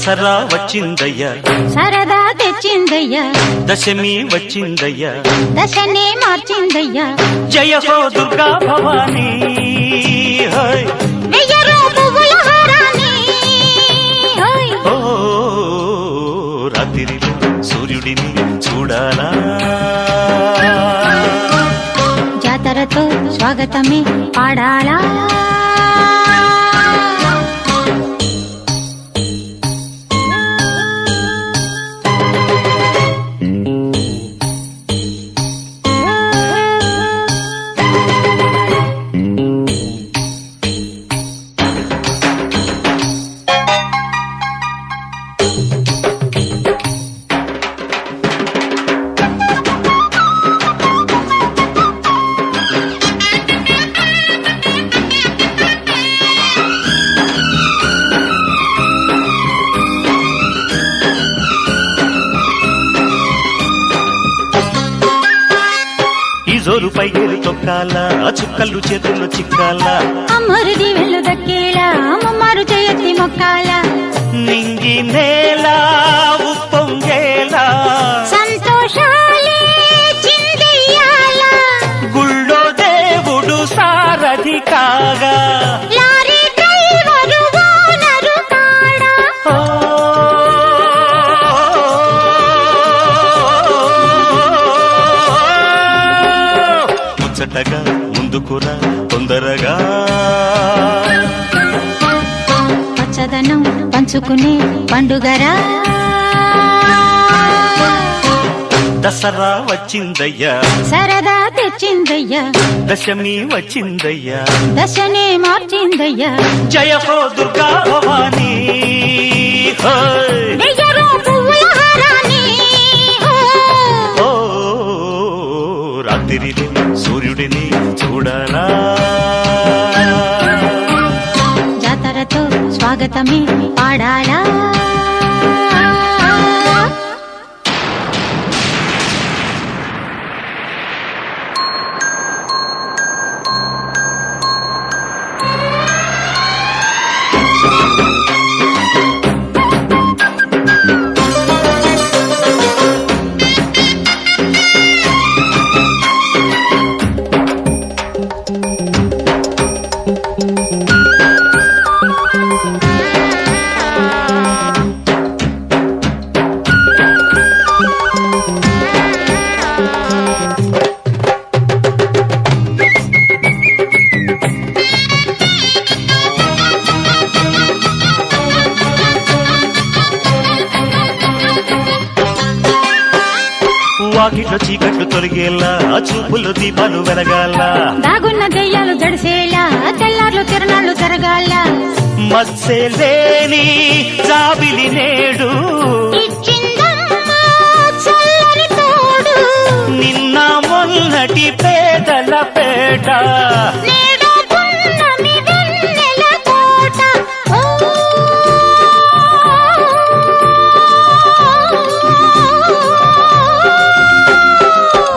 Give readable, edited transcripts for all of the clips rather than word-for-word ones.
దసరా వచ్చిందయ్యా, సరదా తెచ్చిందయ్యా, దశమి వచ్చిందయ్యా, దశనే మార్చిందయ్యా. జయ హో దుర్గా భవానీ, వెయ్యరు పువ్వుల హారాన్ని, ఓ రాత్రిలో సూర్యుడిని చూడాలా, జాతరతో స్వాగతమే పాడాలా. జోరు పైగేరు తొక్కాల, చుక్కలు చేతుల్లో చిక్కాల, అమ్మరుది వెళ్ళు దక్కేలా, అమ్మమ్మారు చేయత్తి మొక్కాల, నింగి నేల ఉప్పొంగేలా, సంతోషాలే చిందెయ్యాల, గుళ్ళో దేవుడు సారథి కాగా, లారీ డ్రైవరు ఓనరు కాడా. ముచ్చటగా ముందుకురా తొందరగా, పచ్చదనం పంచుకునే పండుగరా. దసరా వచ్చిందయ్యా, సరదా తెచ్చిందయ్యా, దశమి వచ్చిందయ్యా, దశనే మార్చిందయ్యా. జయ హో దుర్గా భవానీ, వెయ్యరు పువ్వుల హారాన్ని, ఓ రాత్రిని సూర్యుడిని చూడాలా, జాతరతో స్వాగతమే పాడాలా. వాకిట్లో చీకట్లు తొలగేలా, చూపులు దీపాలు వెలగాల, దాగున్న దెయ్యాలు జడిసేలా, తెల్లార్లు తిరణాలు జరగాల, మత్సే లేని జాబిలి నేడు ఇచ్చిందమ్మా చల్లని తోడు, నిన్న మొన్నటి పేదల పేట, నేడు పున్నమి వెన్నెల కోట.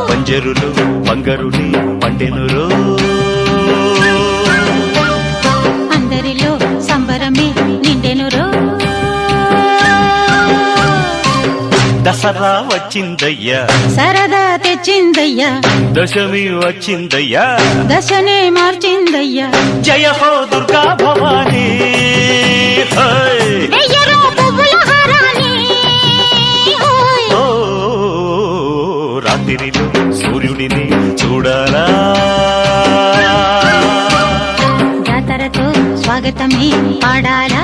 పంజరులు బంగరుని పండెనురో, అందరిలో సంబరమే నిండెనురో. దసరా వచ్చిందయ్యా, సరదా తెచ్చిందయ్యా, దశమి వచ్చిందయ్యా, దశనే మార్చిందయ్యా. జయ హో దుర్గా భవానీ, వెయ్యరు పువ్వుల హారాన్ని, ఓ రాత్రిలో సూర్యుడిని చూడాలా, జాతరతో స్వాగతమే పాడాలా.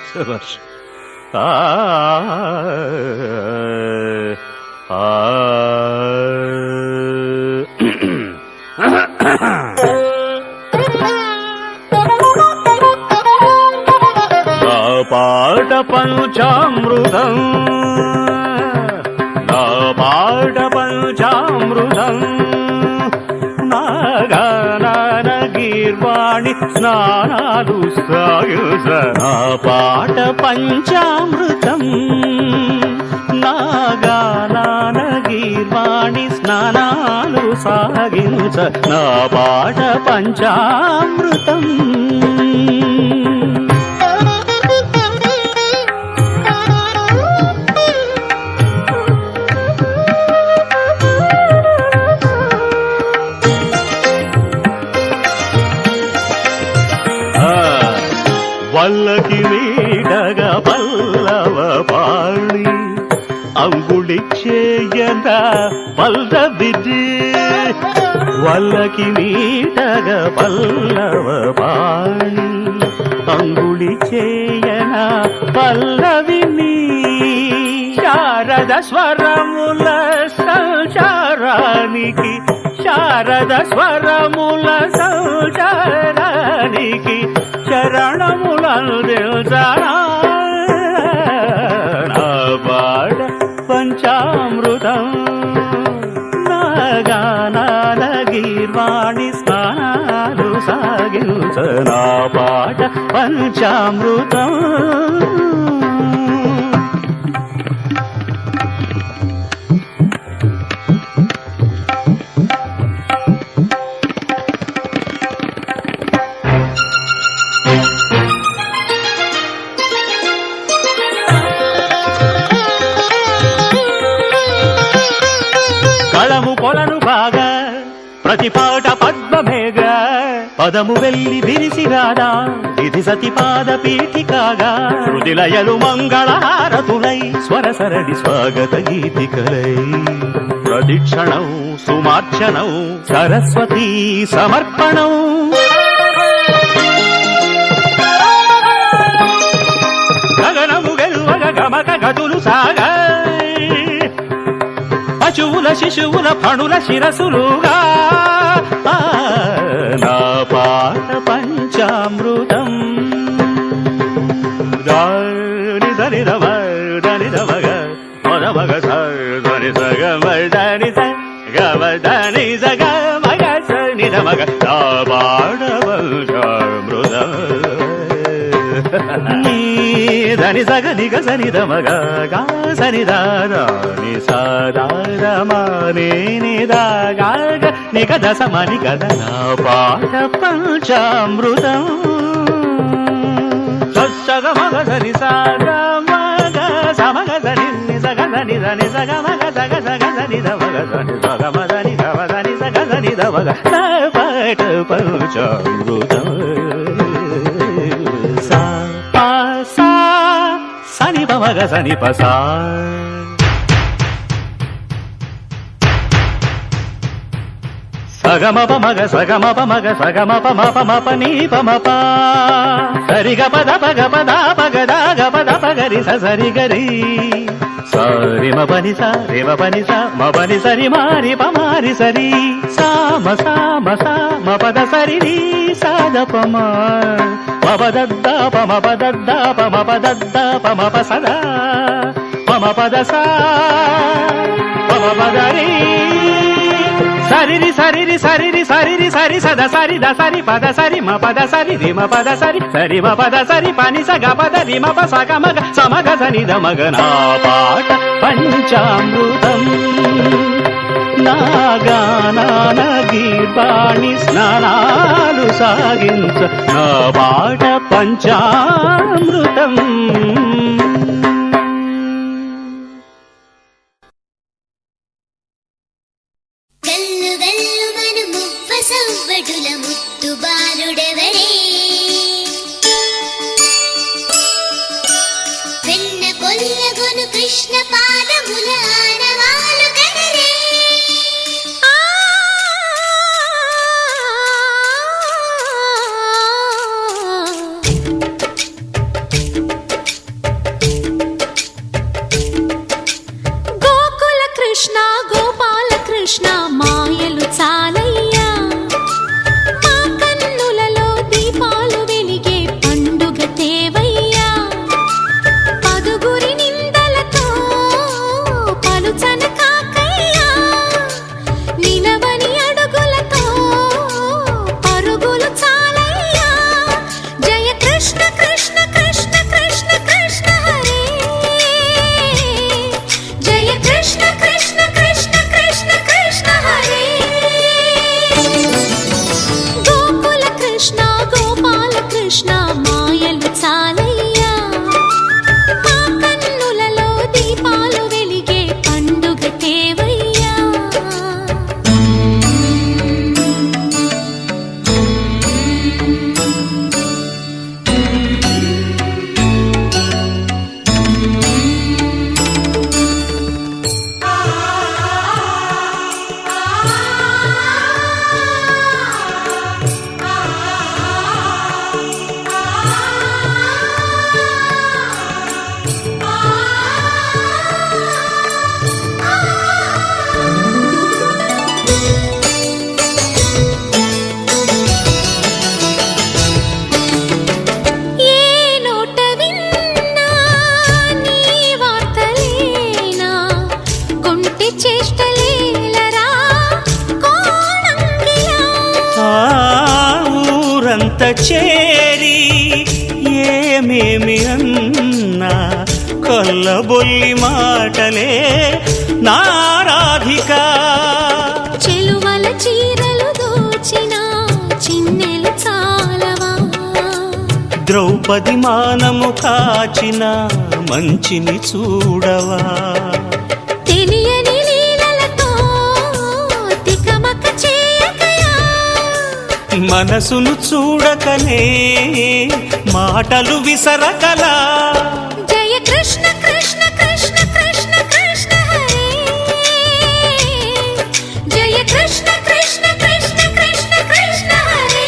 శభాష్. పాట పంచామృతం, నా పాట పంచామృతం, నాగాన గీత గీర్వాణి స్నానాలు సాగించ నా పాట పంచామృతం నా గానాన గీర్వాణి స్నానాలు సాగించ నా పాట పంచామృతం వల్లకి నీడగ పల్లవ పాళి అంగుళి చేయన పల్లవిది వల్లకి నీడగ పల్లవ పాళి అంగుళి చేయన పల్లవిని శారద స్వరముల సంచారానికి శారద స్వరముల సంచారానికి చరణములందిల్చనా నా పాట పంచామృతం నా గానాల గీర్వాణి స్నానాలు సాగించ నా పాట పంచామృతం కళము పొలను బాగా ప్రతి పాట పద్మమేగ పదము వెళ్ళి విరిసిరాదా ఇది సతిపాద పీఠికాగా శృతిలయలు మంగళహారతులై స్వరసరడి స్వాగత గీతికలై ప్రతిక్షణం సుమార్చనం సరస్వతీ సమర్పణం గగనము గెలువగ గమక గతులు సాగా పశువుల శిశువుల ఫణుల శిరసులుగా నా పాట పంచామృతం దాని దని రమ దని రమగ మగ సని సగ మని సగ దని సగ మగ సని రమగ నా పాట పంచామృతం దని సగ నిగ సని దమగ గా సని దాని సదారమనే నిదాగా నిగ దశమని గద నా పాట పంచామృతం సగ మగ సని సగ మగ సమగ సని సగ సని దని సగ మగ సగ సగ సని దమగ సని సగ మదని గవ సని సగ సని దమగ నా పాట పంచామృతం సని పమగ సని పసా సగమ పమగ సగమ పమగ సగమ పమ పమ పని పమ ప సరిగ పద పగ పద పగ దాగ పద పగరి సరి గరి సరి మ పని స రే మ పని స మ పని సరి మారి పమారి సరి సామ సామ సామ పద సరి రి సాద పమ పదద్ద పమ పదద్ద పమ పదద్ద పమ పసద పమ పద సా పమ పదరి సరిరి సరిరి సరిరి సరిరి సరి సద సరి ద సరి పద సరి మ పద సరి రి మ పద సరి సరి మ పద సరి పని సగ పద రి మ ప సగ మగ సమగ సని ద మగ నా పాట పంచామృతం నా గానాన గీర్వాణి స్నానాలు సాగించ నా పాట పంచామృతం గల్లు గల్లు మను మువ్వ సవ్వడుల ముత్తు బాలుడెవడే వెన్న కొల్లగొను కృష్ణ పాదముల ఆనవాలు కనరే గోకుల కృష్ణ గోపాల కృష్ణ మాయలు చాలయ్యా ఊరంత చేరి ఏమేమి అన్నా కొల్లబొల్లి మాటలే నారాధిక చెలువల చీరలు దోచిన చిన్నెలు చాలవా ద్రౌపది మానము కాచిన మంచిని చూడవా తెలియని లీలలతో తికమక చేయకయా మనసును చూడకనే మాటలు విసరకలా జయ కృష్ణ కృష్ణ కృష్ణ కృష్ణ కృష్ణ హరే జయ కృష్ణ కృష్ణ కృష్ణ కృష్ణ కృష్ణ హరే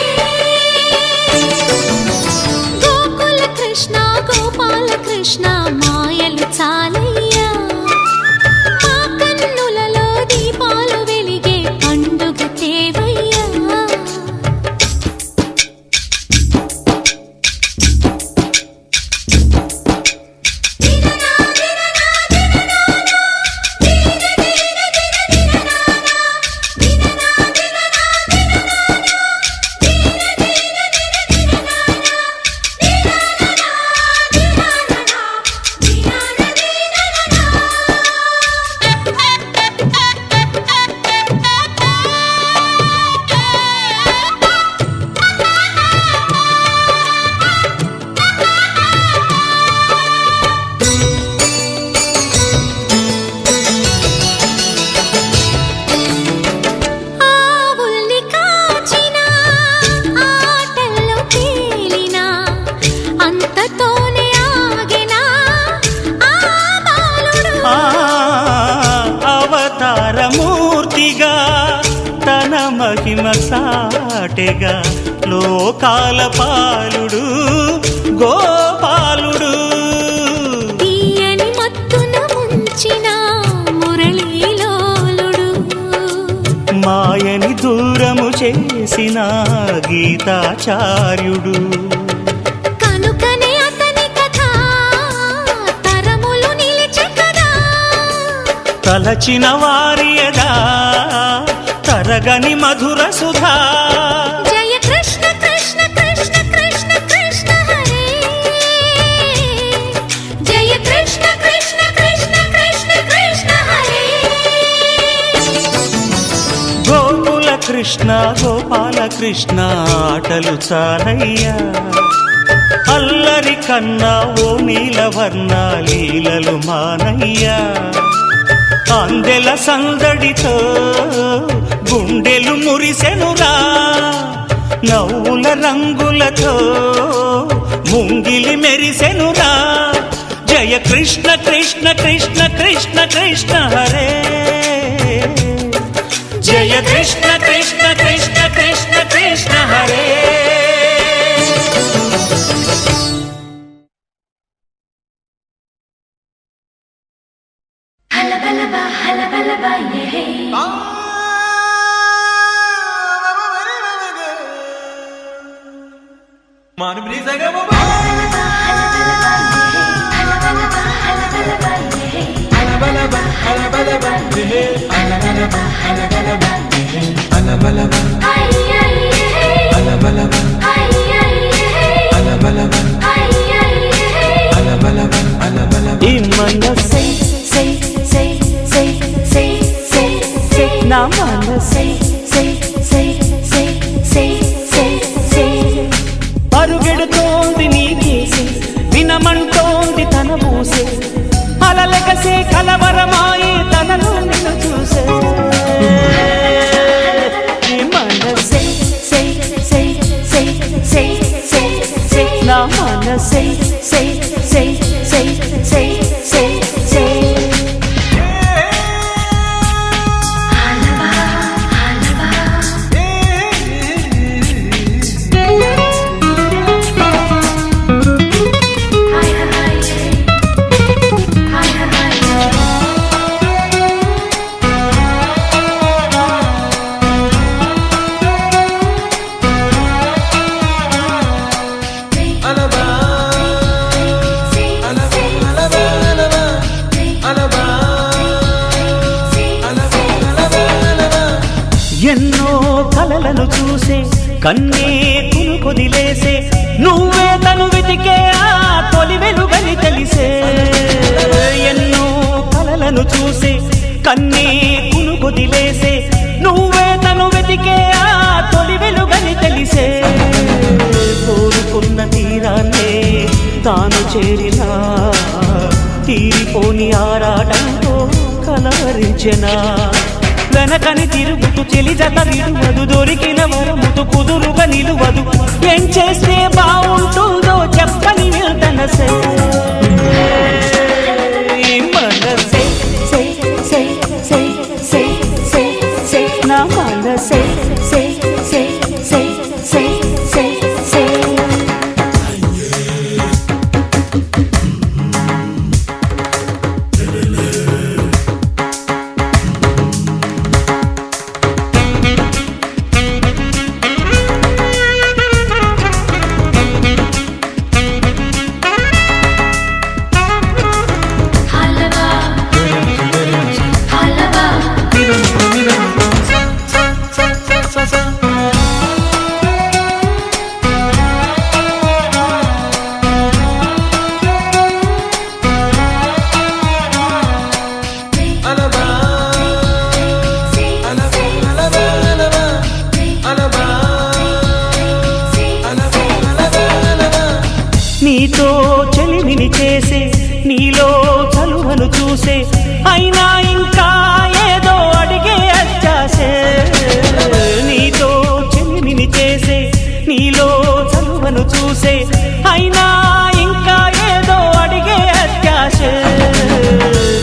గోకుల కృష్ణ గోపాల కృష్ణ మాయలు చాలయ్యా మా కన్నులలో దీపాలు వెలిగే పండుగ తేవయ్యా ఆవుల్ని కాచిన ఆటల్లో తేలినా అంతతోనే ఆగెనా ఆ బాలుడు అవతారమూర్తిగా తన మహిమ సాటెగా లోకాల పాలుడు గోపాలుడు తీయని మత్తున ముంచిన మురళీలోలుడు మాయని దూరము చేసిన గీతాచార్యుడు కనుకనే అతని కథ తరములు నిలిచె కదా తలచిన వారియదా తరగని మధుర సుధా జయ కృష్ణ కృష్ణ కృష్ణ కృష్ణ కృష్ణ హరే జయ కృష్ణ కృష్ణ కృష్ణ కృష్ణ కృష్ణ హరే గోకుల కృష్ణ గోపాల కృష్ణ ఆటలు చాలయ్యా అల్లరి కన్నా ఓ నీలవర్ణ లీలలు మానయ్యా అందెల సందడితో గుండెలు మురిసెనురా నవ్వుల రంగులతో ముంగిలి మెరిసెనురా జయ కృష్ణ కృష్ణ కృష్ణ కృష్ణ కృష్ణ హరే జయ కృష్ణ కృష్ణ కృష్ణ కృష్ణ కృష్ణ హరే ఈ మనసై సై సై సై సై సై సై నా మనసై సై సై సై సై సై సై పరుగెడుతోంది నీకేసి వినమంటోంది తన ఊసే అలలెగసే కలవరమాయే తనలో నిన్ను చూసే ఈ మనసై సై సై సై సై సై సై నా మనసై సై సై సై సై సై సై ఎన్నో కలలను చూసే కన్నే కునుకొదిలేసే నువ్వే తను వెతికే ఆ తొలి వెలుగని తెలిసే ఎన్నో కలలను చూసే కన్నే కునుకొదిలేసే నువ్వే తను వెతికే ఆ తొలి వెలుగని తెలిసే కోరుకున్న తీరాన్నే తాను చేరినా తీరిపోని ఆరాటంతో కలవరించెనా వెనకని తిరుగుతూ చెలి జత విడువదు దొరికిన వరముతు కుదురుగా నిలువదు ఏం చేస్తే బాగుంటుందో చెప్పని వెళ్తనసే మనసే సే సే సే సే సే సే నా మనసే సే సే సే సే సే సే హలవా హలవా నీతో చెలిమిని చేసే నీలో చలువను చూసే అయినా ఇంకా ఏదో అడిగే అచ్చాసే నీతో చెలిమిని చేసే నీలో చలువను చూసే అయినా ఇంకా ఏదో అడిగే అత్యాసే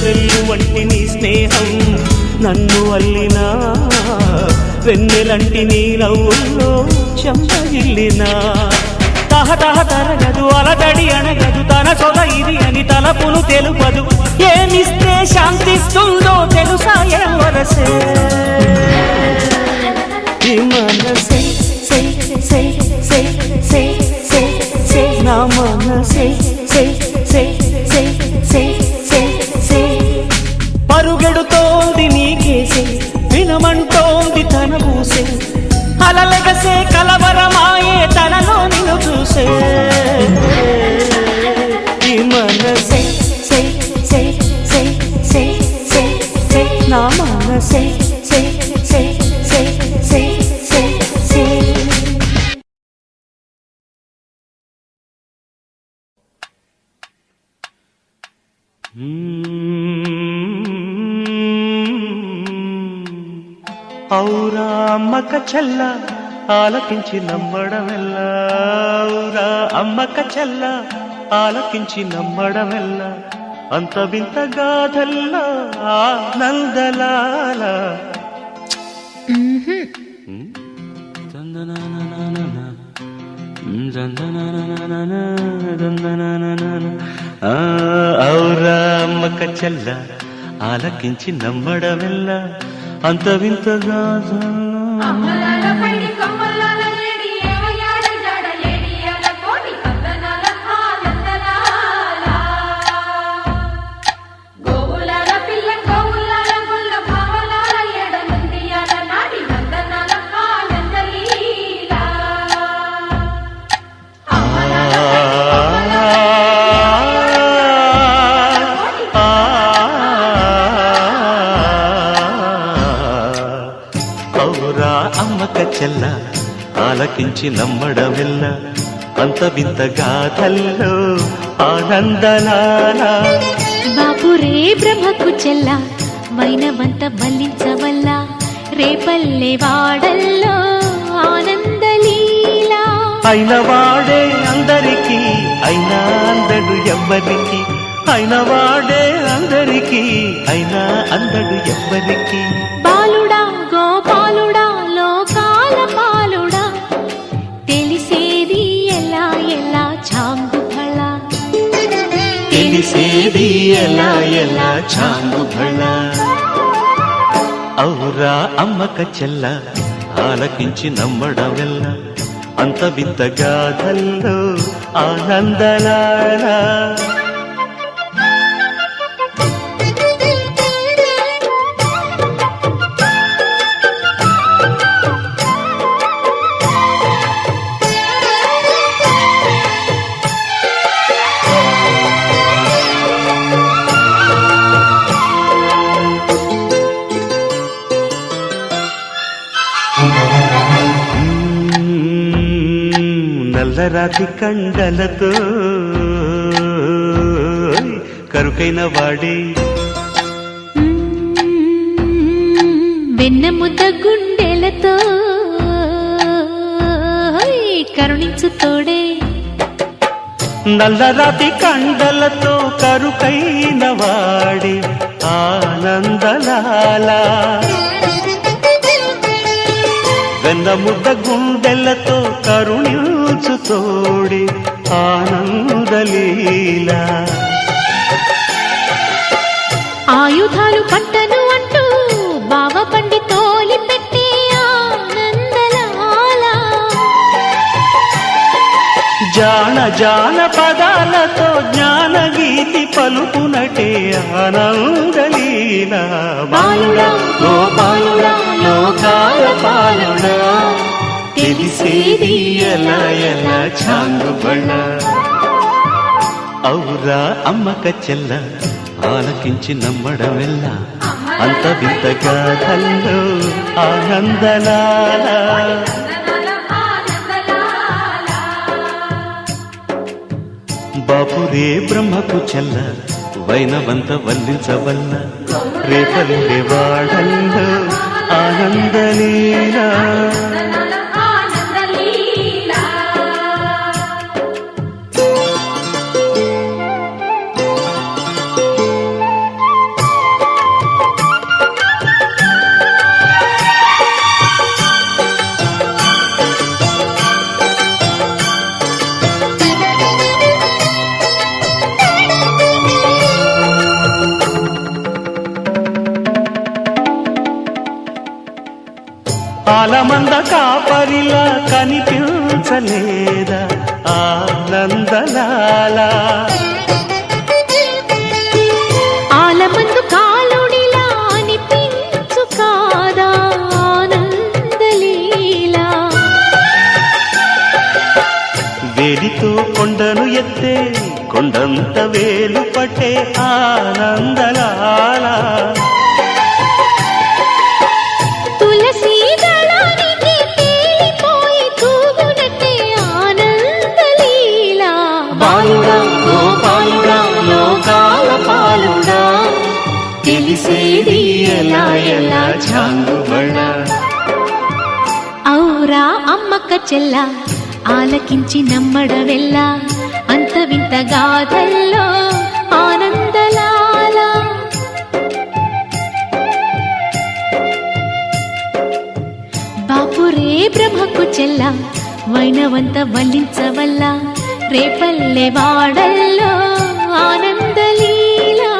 వెళ్ళు వంటి నీ స్నేహం నన్ను అల్లినా వెన్నెలంటి నీ నవ్వుల్లో చెంపగిల్లినా తహతహ తరగదు అలదడి అనగదు తన సొల ఇది అని తలపును తెలుపదు ఏమిస్తే శాంతిస్తుందో తెలుసా ఎవరసే ఈ మనసే సే సే సే సే సే సే నా మనసే సే సే సే సే సే సే పరుగెడుతోంది నీకేసే వినమంటోంది తన ఊసే అలలెగసే కలవరమాయే తనలో నిన్ను చూసే ఈ మనసే సే సే సే సే సే సే నా మనసే సే సే సే సే సే సే ఔరా అమ్మక చెల్ల ఆలకించి నమ్మడమెల్ల ఔరా అమ్మక చెల్ల ఆలకించి నమ్మడమెల్ల అంత వింత గాథల్లా ఆనందలాల ఔరా అమ్మక చెల్ల ఆలకించి నమ్మడమెల్ల అంత వింత గాథల్లా అమ్మలాల పైడి కమ్మలాల లేడి ఏమయ్యాడ జాడ లేడి అల కోడి కందనాల ఆనందనాల గోవులాల పిల్ల గోవులాల గుల్ల భావలాల ఎడ నందియాల నాడి నందనాల ఆనందలీల అమ్మలాల ఔరా అమ్మక చెల్ల ఆలకించి నమ్మడమెల్ల అంత వింత గాథల్లో ఆనందలాల బాపురే బ్రహ్మకు చెల్ల వైనవంత మల్లించవల్ల రేపల్లె వాడల్లో ఆనందలీల అయిన వాడే అందరికీ అయినా అందడు ఎవ్వరికి అయిన వాడే అందరికీ అయినా అందడు ఎవ్వరికి బాలుడా గోపాలుడా లోకాల పాలుడా తెలిసేది ఎలా ఎలా చాంగు ఫళ తెలిసేది ఎలా ఎలా చాంగు భళ ఔరా అమ్మక చెల్ల ఆలకించి నమ్మడమెల్ల అంత వింత గాథల్లో ఆనందలాల నల్లరాతి కండలతో కరుకైన వాడే వెన్న ముద్ద గుండెలతో కరుణించు తోడే నల్లరాతి కండలతో కరుకైన వాడే ఆనందలాల వెన్న ముద్ద గుండెలతో కరుణించు తోడే ఆనందలీల ఆయుధాలు పట్టను అంటూ బావ బండి తోలి పెట్టే ఆనందలాల జాన జాన పదాలతో జ్ఞానగీతి పలుకునటే ఆనందలీల బాలుడా ఓ బాలుడా లోకాల పాలుడా తెలిసేది ఎలా ఎలా చాంగుబళ్ళ ఔరా అమ్మక చెల్ల ఆలకించి నమ్మడమెల్ల అంత వింత గాథల్లో ఆనందలాల బాపురే బ్రహ్మకు చెల్ల వైనవంత వల్లించవల్ల రేపల్లె వాడల్లో ఆనందలీలా ఆలమంద కాపరిలా కనిపించలేదా ఆనందలాల ఆలమందు కాలుడిలా అనిపించు కాదా ఆనందలీలా వేలితో కొండను ఎత్తే కొండంత వేలు పట్టే ఆనందలాల తులసి దళానికి తేలిపోయి తూగునట్టే ఆనందలీలా బాలుడా ఓ బాలుడా లోకాల పాలుడా తెలిసేది ఎలా ఎలా చాంగుబళ్ళ ఔరా అమ్మక్క చెల్ల ఆలకించి నమ్మడవెల్ల అంత వింత గాథల్లో ఆనందలాల బాపురే బ్రహ్మకు చెల్ల వైనవంత వల్లించవల్ల రేపల్లె వాడల్లో ఆనందలీలా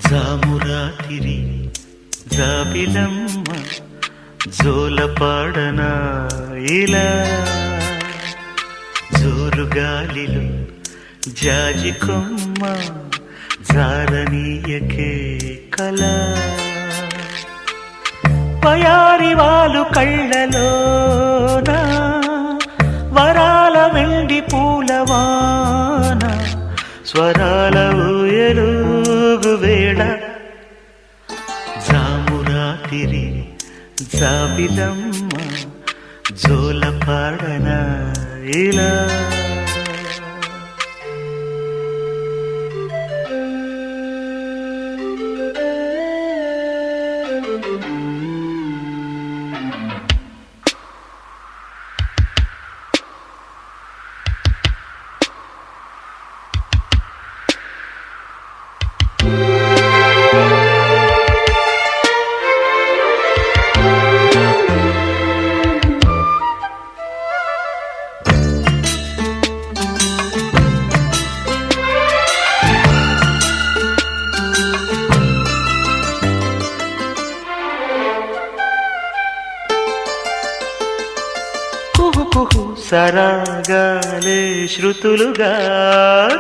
జామురాతిరి జాబిలమ్మ జోలపాడనా ఇలా జోరుగాలిలో జాజి కొమ్మ జారనీయకే కళ పయారి వాళ్ళు కళ్ళలోన వరాల వెండి పూలవాన స్వరాల ఊయలుగు వేళ జామురాతిరి జాబిలమ్మ జోలపాడనా ఇలా సరాగాలే శృతులుగా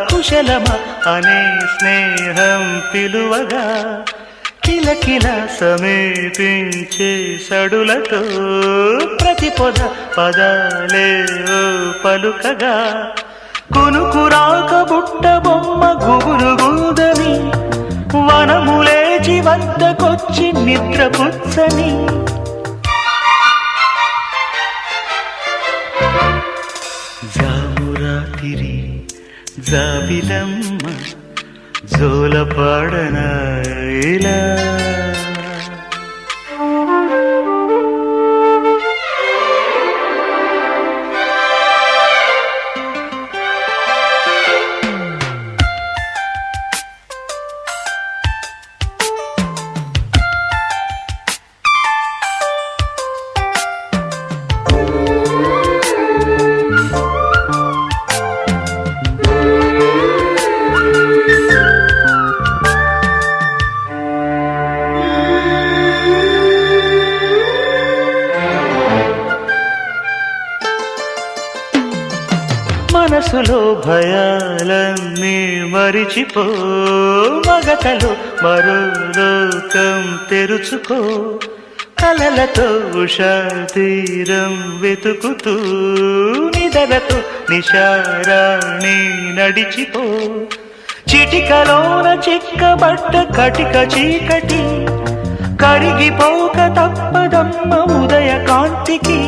కుశలమ అనే స్నేహం పిలువగా కిలకిల సమీపించే సడులతో ప్రతి పొద పదాలే ఓ పలుకగా కునుకురాక బుట్ట బొమ్మ గుబురు గూదని వనములేచి వద్దకొచ్చి నిద్రపుచ్చని జామురాతిరి జాబిలమ్మ జోలపాడన ఇలా మనసులో భయాలన్నీ మరిచిపో మగతలో మరో లోకం తెరుచుకో కలలతో ఉషా తీరం వెతుకుతూ నిదలతో నిశారాణి నడిచిపో చిటికలోన చిక్కబడ్డ కటిక చీకటి కరిగిపోక తప్పదమ్మ ఉదయ కాంతికి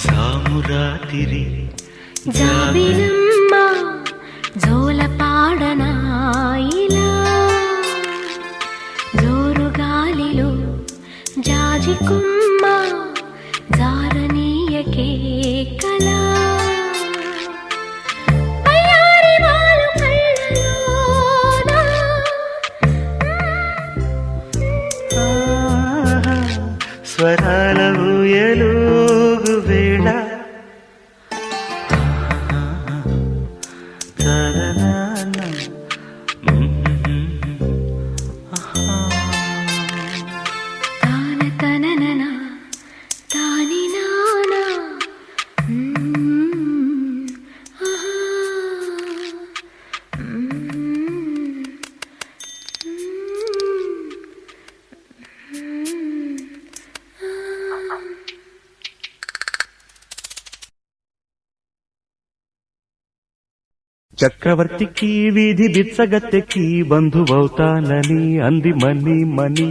జామురాతిరి జాబిలమ్మ జోలపాడన ఇలా జోరు గాలిలో జాజి కొమ్మ జారనీయకే కలా అయ్యారి వాలు కళ్ళలోనా స్వరాల ఊయలుగు వేళ తాన తననన తాని నానా ఆహా చక్రవర్తికి వీధి బిచ్చగత్తెకి బంధువవుతానని అంది మని మని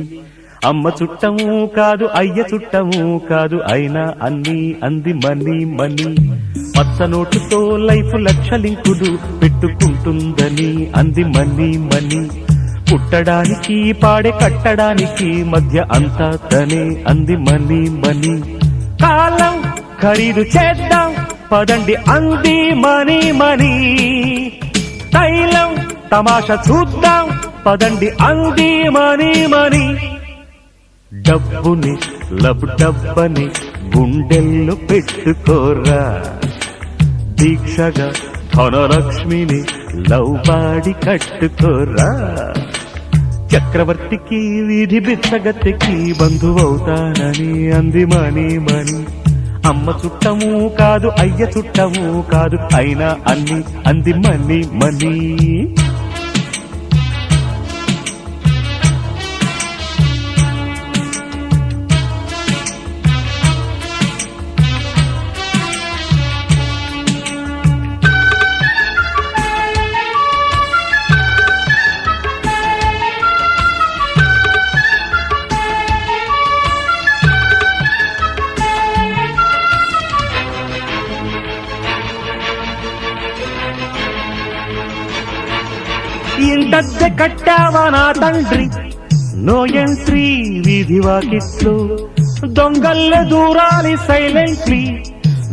అమ్మ చుట్టము కాదు అయ్య చుట్టము కాదు అయినా అన్ని అంది మని మని పచ్చ నోటుతో లైఫ్ లక్షలింకులు పెట్టుకుంటుందని అంది మని మని పుట్టడానికి పాడే కట్టడానికి మధ్య అంతా తనే అంది మని మని కాలం ఖరీదు చేద్దాం పదండి అంది మని మని తైలం తమాషా చూద్దాం పదండి అంది మని మని డబ్బుని డబ్బని గుండెల్లో పెట్టుకోరా దీక్షగా ధనలక్ష్మిని లవ్ బాడి కట్టుకోరా చక్రవర్తికి వీధి బిచ్చగత్తెకి బంధువవుతానని అంది మని మని అమ్మ చుట్టము కాదు అయ్య చుట్టము కాదు అయినా అన్ని అంది మని మని ఇంటద్దె కట్టావా నా తండ్రి నో ఎంట్రీ వీధి వాకిట్లో దొంగల్లే దూరాలి సైలెంట్లీ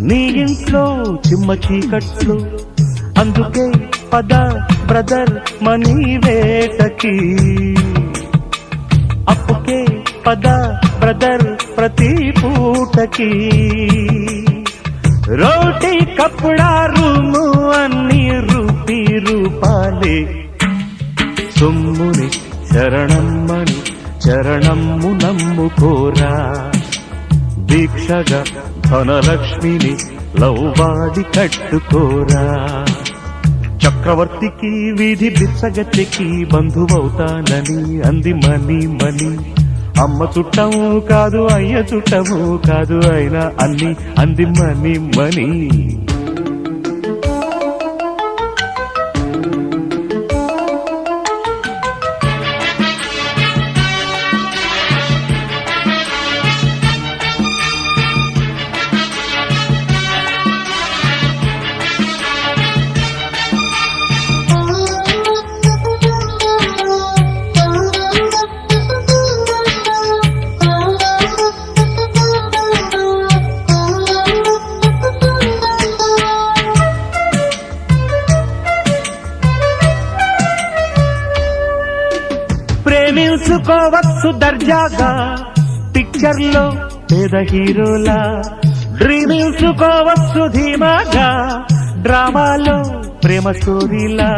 నీ ఇంట్లో చిమ్మ చీకట్లు అందుకే పద బ్రదర్ మనీ వేటకి అప్పుకే పద బ్రదర్ ప్రతి పూటకి రోటీ కప్పుడా రూము అన్ని రూపాలే సొమ్ముని శరణమ్మని శరణమ్ము నమ్ముకోరా దీక్షగా ధనలక్ష్మిని లవ్వాడి కట్టుకోరా చక్రవర్తికి వీధి బిచ్చగత్తెకి బంధువవుతానని అంది మని మని అమ్మ చుట్టము కాదు అయ్య చుట్టము కాదు అయినా అన్ని అంది మని మని ప్రేమించుకోవచ్చు దర్జాగా పిక్చర్ లో పేద హీరోలా డ్రీమించుకోవచ్చు ధీమాగా డ్రామాలో ప్రేమ స్టోరీలా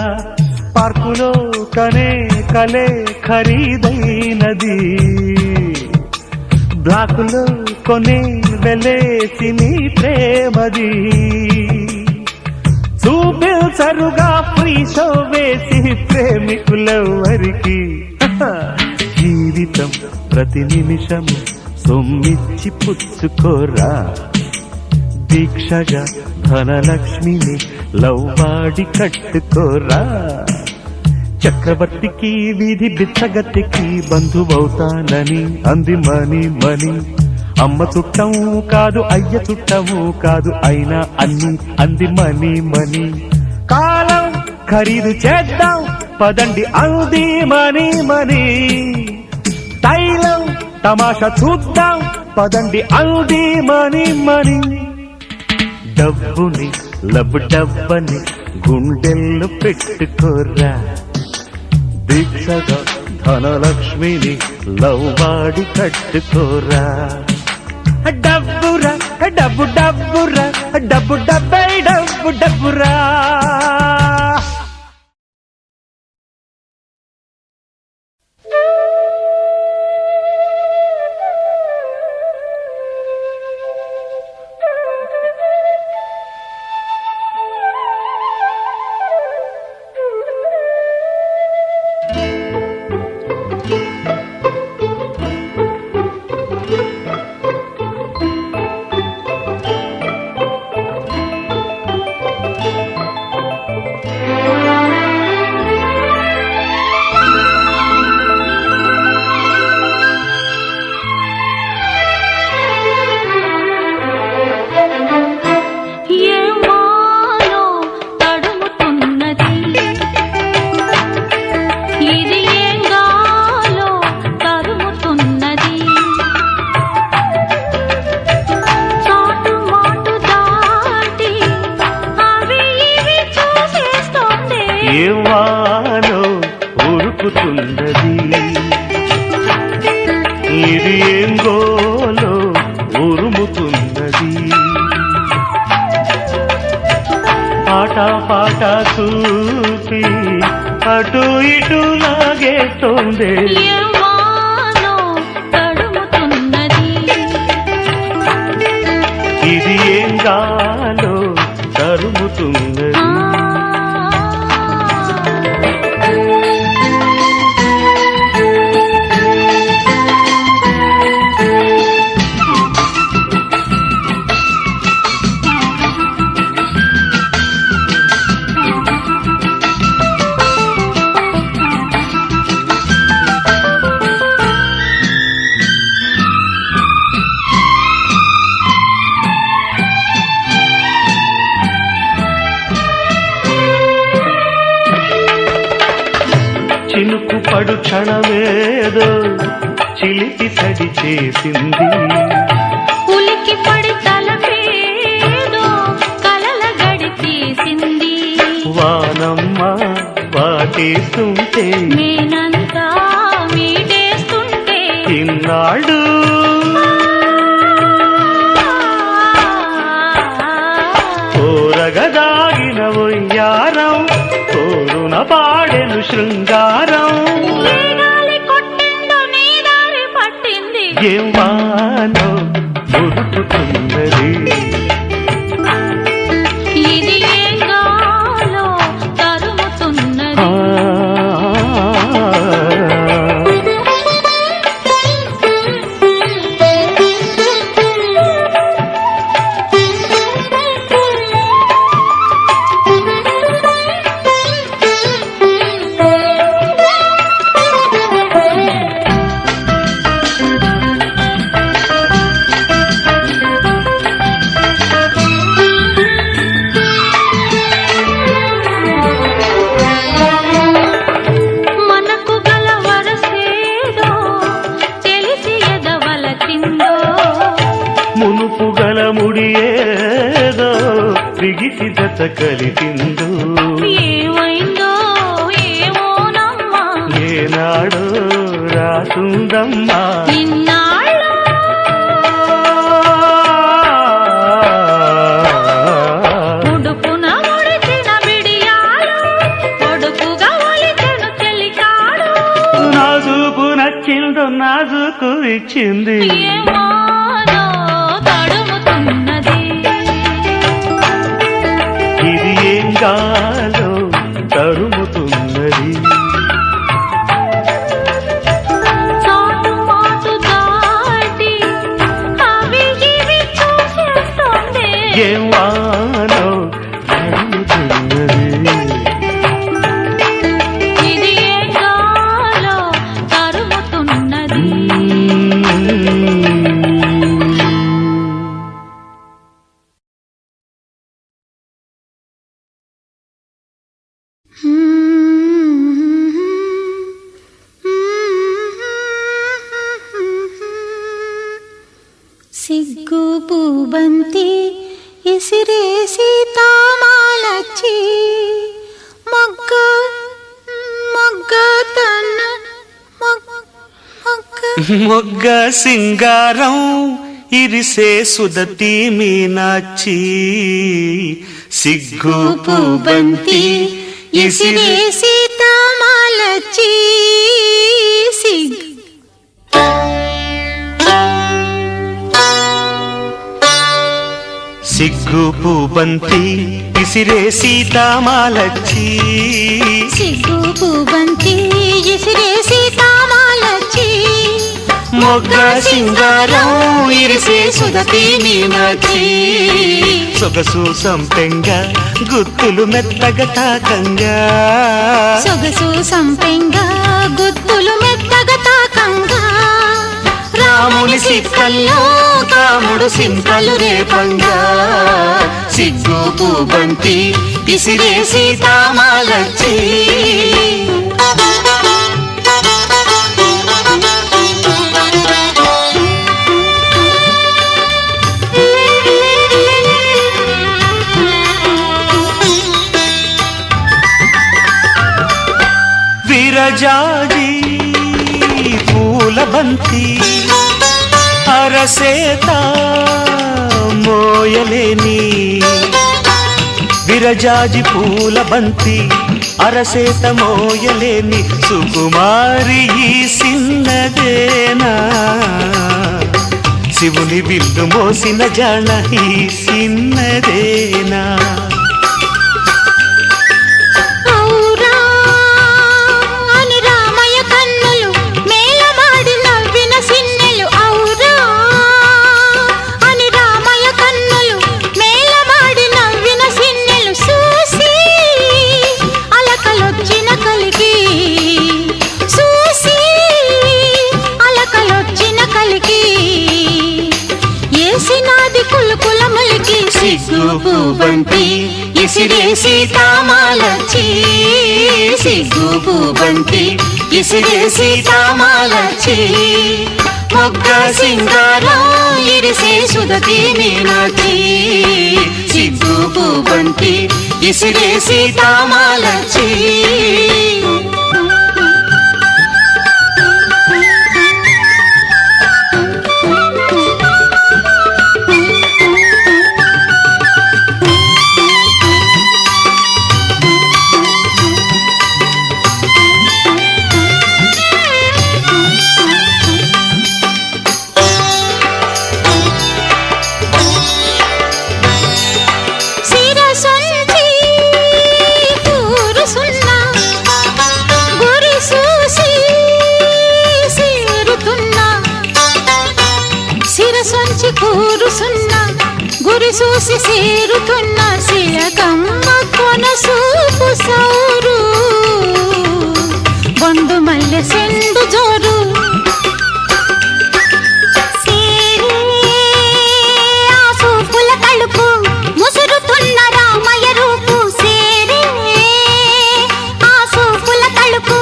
పార్కులో కనే కలే ఖరీదైనది బ్లాకులో కొనే వెలేసి నీ ప్రేమది చూపించరుగా ఫ్రీ షో వేసి ప్రేమికులెవరికి జీవితం ప్రతి నిమిషము సొమ్మిచ్చి పుచ్చుకోరా దీక్షగా ధనలక్ష్మిని లవ్వాడి కట్టుకోరా చక్రవర్తికి వీధి బిచ్చగత్తెకి బంధువవుతానని అంది మని మని అమ్మ చుట్టము కాదు అయ్య చుట్టము కాదు అయినా అన్ని అంది మని మని కాలం ఖరీదు చేద్దాం పదండి అంది మని మని తైలం తమాషా చూద్దాం పదండి అంది మని మని డబ్బుని డబ్బని గుండెల్లో పెట్టుకోరా దీక్షగా ధనలక్ష్మిని లవ్వాడి కట్టుకోరా డబ్బురా డబ్బు డబ్బురా డబ్బు డబ్బై డబ్బు డబ్బురా ఏవానో ఉరుకుతున్నది ఇది ఏంగోలో ఉరుముతున్నది పాట పాట చూసి అటు ఇటు లాగేస్తోంది ఇది ఏం గాలో తరుముతున్నది చినుకు పడు క్షణమేదో చిలికి సడి చేసింది ఉలికి పడి తలపేదో కలల గడి తీసింది వానమ్మ వాటేస్తుంటే నేనంతా మీటేస్తుంటే ఇన్నాడు కోరగదాగిన ఒయ్యారం కోరున పాడెను శృంగారం ఏ గాలి కొట్టిందో నీ దారి ఏం వానో ఉరుకుతున్నది ఇది ఏం గాలో తరుముతున్నది మనకు గల వరసేదో తెలిసి ఎదవలచిందో మునుపు గల ముడియేదో బిగిసి జత కలిపిందో ఏమైందో ఏమోనమ్మా ఏనాడో రాసుందమ్మా ఇన్నాళ్ళ ఉడుపున ముడిచిన బిడియాలు ఒడుపుగా ఒలిచెను చెలికాడు నాజుకు నచ్చిందో నాజుకు ఇచ్చింది ఏమానో తడుముతున్నది ఇది ఏం గాలో తరుముతున్నది చాటు మాటు దాటి అవి ఇవి చూసేస్తోంది ఏం వానో తరుముతున్నది ఇది ఏం గాలో తరుముతున్నది సిగ్గు పూబంతి ఇసిరేసి తామాలచ్చి మొగ్గ మొగ్గ తన మొగ్గ మొగ్గ సింగారం ఇరిసే సుదతి మీనాచి సిగ్గు పూబంతి ఇసిరే ఇసిరేసి తామాలచ్చి సిగ్గు సిగ్గు పూబంతి ఇసిరే సీతామాలచ్చి సిగ్గు పూబంతి ఇసిరేసి తామాలచ్చి మొగ్గ సింగారం ఇరిసే సుదతి మీనాచి సొగసు సంపెంగ గుత్తులు మెత్తగా తాకంగా సొగసు సంపెంగా గుత్తులు మెత్తగా తాకంగా రాముని సిక్కల్లో కాముడు సింతలు రేపంగా సిగ్గు పూబంతి ఇసిరే సీతామాలచ్చి విరజాజి పూల బంతి అరసేత మోయలేని విరజాజి పూల బంతి అరసేత మోయలేని సుకుమారి ఈ సిన్నదేనా శివుని విల్లు మోసిన జాణ ఈ సిన్నదేనా ఔరా అని రామయ్య కన్నులు మేలమాడి నవ్విన సిన్నెలు ఔరా అని రామయ్య కన్నులు మేలమాడి నవ్విన సిన్నెలు చూసి అలకలొచ్చిన కలికి చూసి అలకలొచ్చిన కలికి ఏసినాది కులుకుల ములికి సిగ్గు పూబంతి ఇసిరే సీతామాలచ్చి సిగ్గు పూబంతి ఇసిరే సీతామాలచ్చి మొగ్గ సింగారం ఇరిసే సుదతి మీనాచి సిగ్గు పూబంతి ఇసిరే సీతామాలచ్చి చూసి సేరుతున్న శిలకమ్మ కొనసూపు సౌరు బొండు మల్లె సెండు జోరు సేరే ఆ సూపుల తలుపు ముసురుతున్న రామయ్య రూపు సేరే ఆ సూపుల తలుపు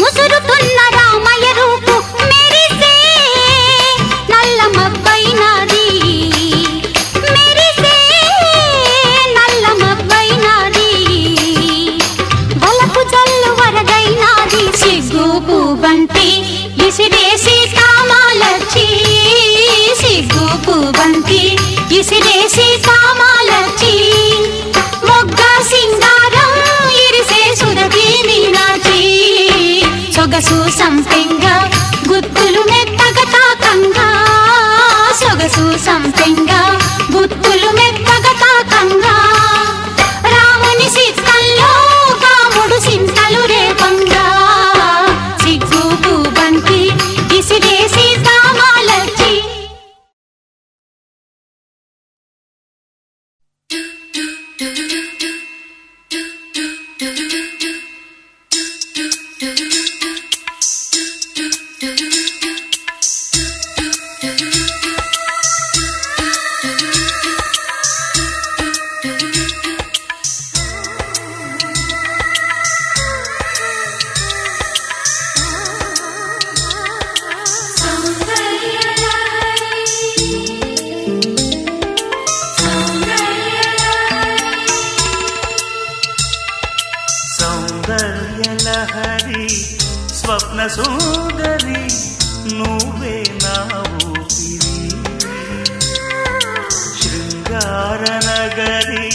ముసురుతున్న రామయ్య రూపు మెరిసే నల్ల మబ్బైనాది మెరిసే నల్ల మబ్బైనాది వలపు జల్లు వరదైనాది సిగ్గు బంతి ఇసిరేసి కామాలచ్చి సిగ్గు బంతి ఇసిరేసి కామాలచ్చి మొగ్గ సింగారం ఇరిసే సురభి మీనాచి సొగసు సంపెంగ గుత్తులు మెత్తగ తాకంగా సొగసు సంపెంగ గుత్తులు మెత్తగ తాకంగా రాముని సిద్ధంలో కాముడు సింతలు రేపంగా సిగ్గు బంతి ఇసిరేసి కామాలచ్చి సౌందర్యలహరి స్వప్న సుందరి నువ్వే నా ఊపిరి శృంగార నగరి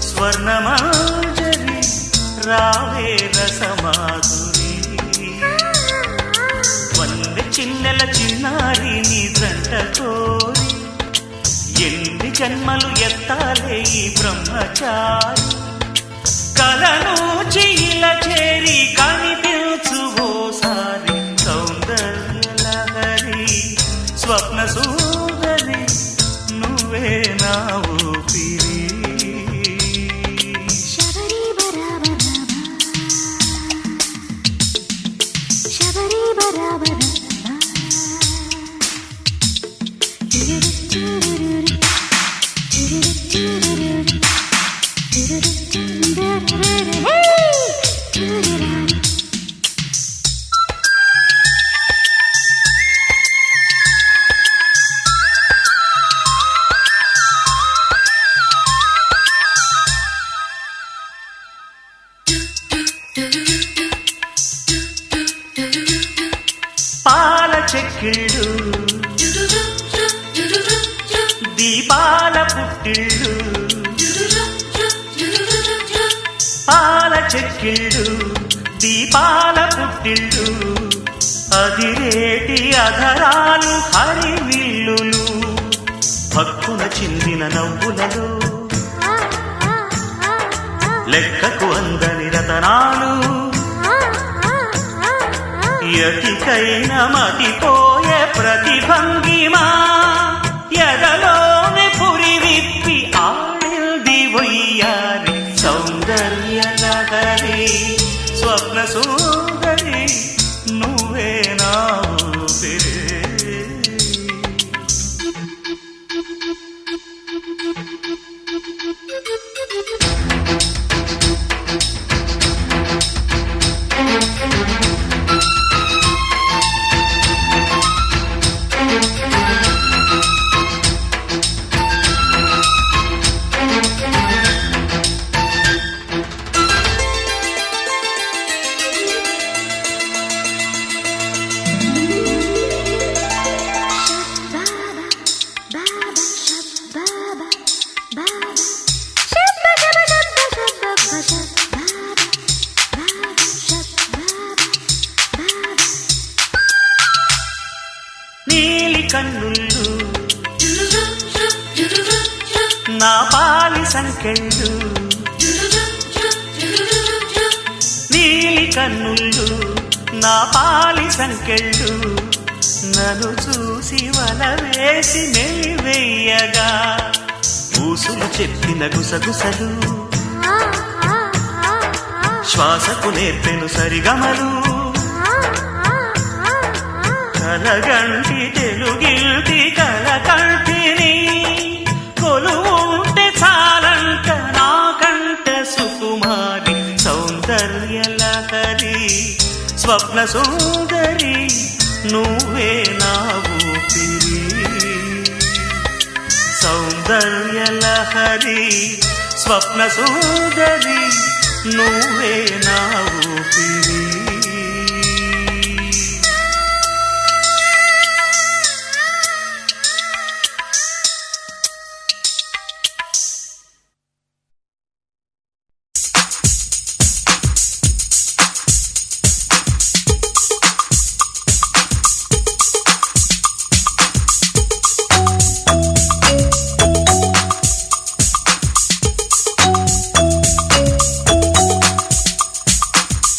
స్వర్ణమాజరి రావే రసమాధురి వందె చిన్నెల చిన్నారి నీ జంట కోరి ఎన్ని జన్మలు ఎత్తాలే ఈ బ్రహ్మచారి కలను చిల చేరి కనిపించు ఓసారి సౌందర్యలహరి స్వప్న సుందరి నువ్వే నా ఊపిరి శబరి బరాబర పాల చెక్కిళ్ళు దీపాల పుట్టిళ్ళు పాల చెక్కిళ్ళు దీపాల పుట్టిళ్ళు అదిరేటి అధరాలు హరివిల్లులు భక్కున చిందిన నవ్వులలో లెక్కకు అందని రతనాలు యతికైన మతిపోయే ప్రతిభంగిమా ఎదలోని పురి విప్పి ఆడింది వయ్యారి సౌందర్యలహరి స్వప్న సుందరి నువ్వే నా ఊపిరి నీలి కన్నుళ్ళు నా పాలి సంకెళ్ళు నీలి కన్నుళ్ళు నా పాలి సంకెళ్ళు నన్ను చూసి వల వేసి మెలివెయ్యగా ఊసులు చెప్పిన గుసగుసలు శ్వాసకు నేర్పెను సరిగమలు కలగంటి తెలుగిల్టి కలకంటిని కొలువుంటే చాలంట నాకంట సుకుమారి సౌందర్యలహరి స్వప్న సుందరి నువ్వే నా ఊపిరి సౌందర్యలహరి స్వప్న సుందరి నువ్వే నా ఊపిరి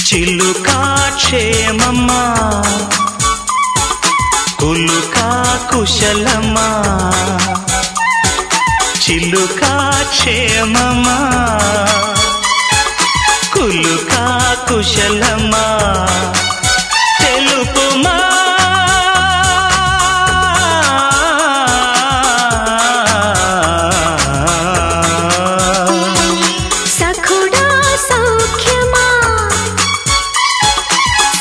చిలుకా క్షేమమ్మా కులుకా కుశలమా చిలుకా క్షేమమా కులుకా కుశలమా తెలుపుమా సఖుడా సౌఖ్యమా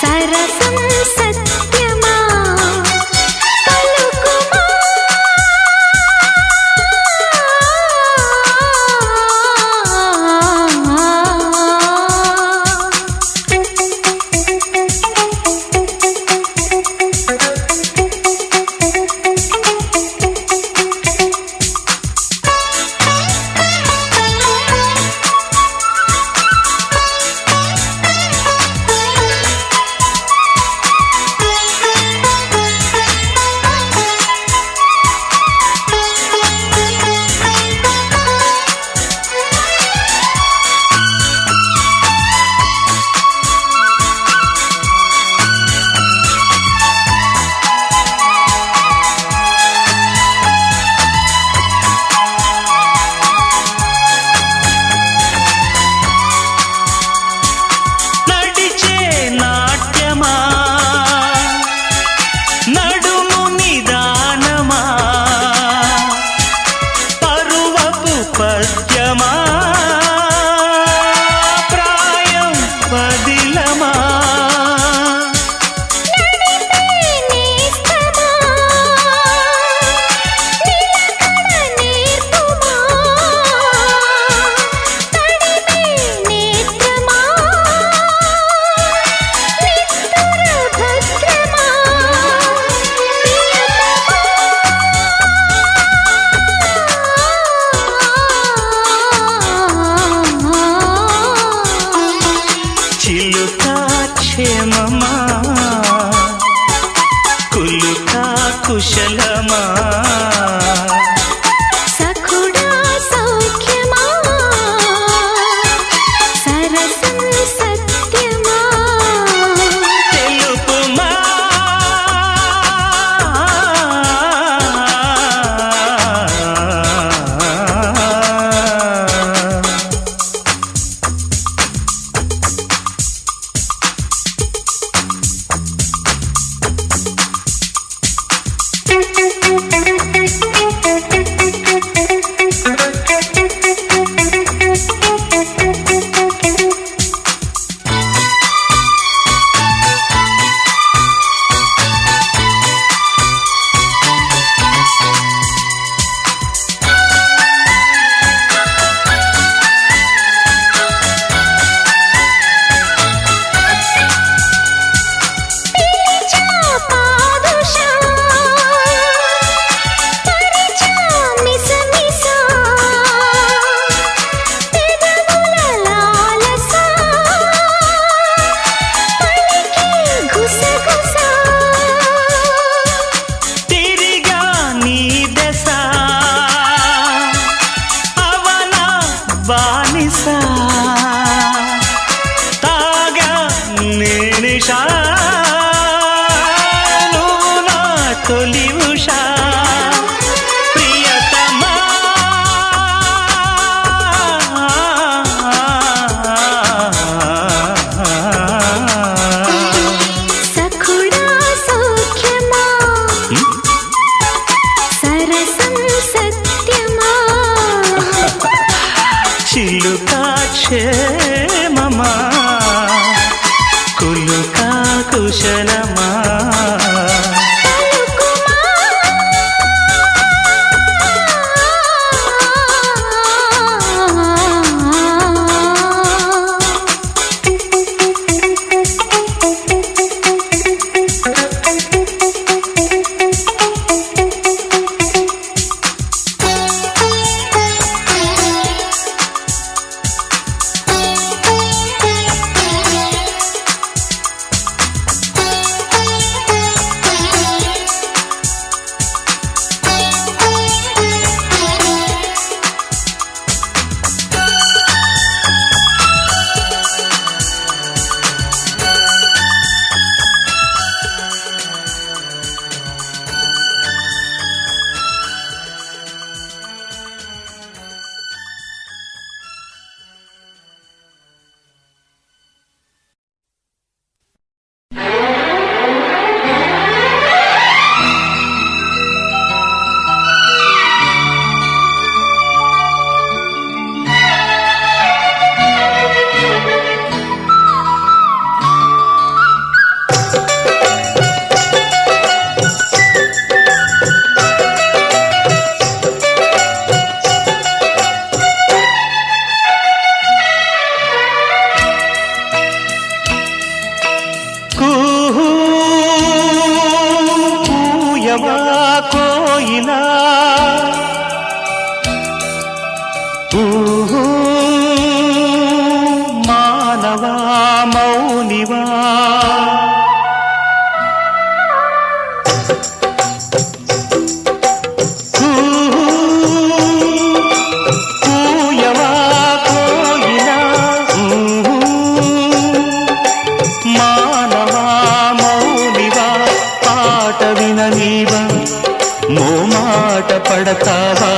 సరసం సత్యమా పలుకుమా చిలుకా క్షేమమా కులుకా కుశలమా కోయిలా మానవా మౌనివా కూయవా కోయిలా మానవా మౌనివా పాట విననీవా మోమాట పడతావా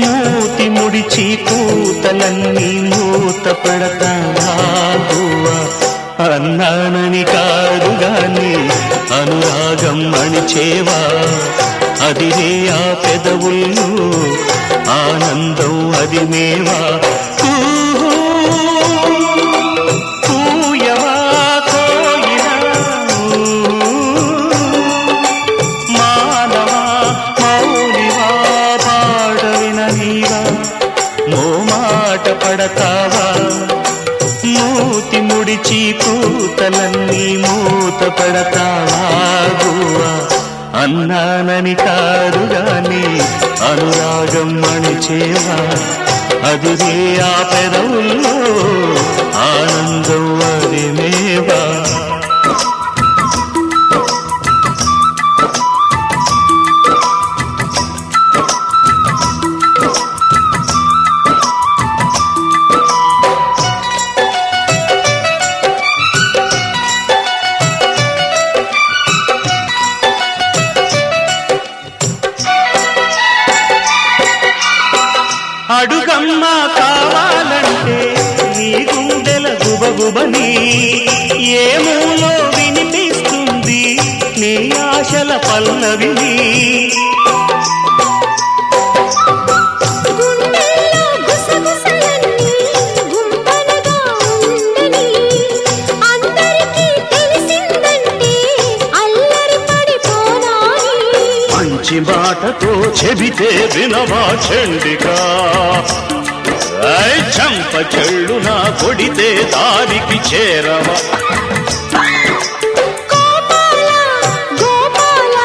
మూతి ముడిచి కూతలన్నీ మూత పడతావా గువ్వా అన్నానని కాదుగాని అనురాగం అణిచేవా అదిరే ఆ పెదవుల్లో ఆనందం అది మేవా కూయవా కోయిలా మానవా మౌనివా పాట విననీవా మోమాట పడతావా మూతి ముడిచి కూతలన్నీ మూత పడతావా గువ్వా అన్నానని కాదుగాని అనురాగం అణిచేవా అదిరే ఆ పెదవుల్లో ఆనందం అది మేవా అడుగమ్మా కావాలంటే నీ గుండెల గుబగుబని ఏ మూలో వినిపిస్తుంది నీ ఆశల పల్లవిని గుండెల్లో గుసగుసలన్నీ గుంపనగా ఉండని అందరికీ తెలిసిందంటే అల్లరి పడిపోనాని మంచి మాటతో చెబితే వినవా చండికా చంప చెళ్ళున కొడితే దారికి చేరవా గోపాల గోపాల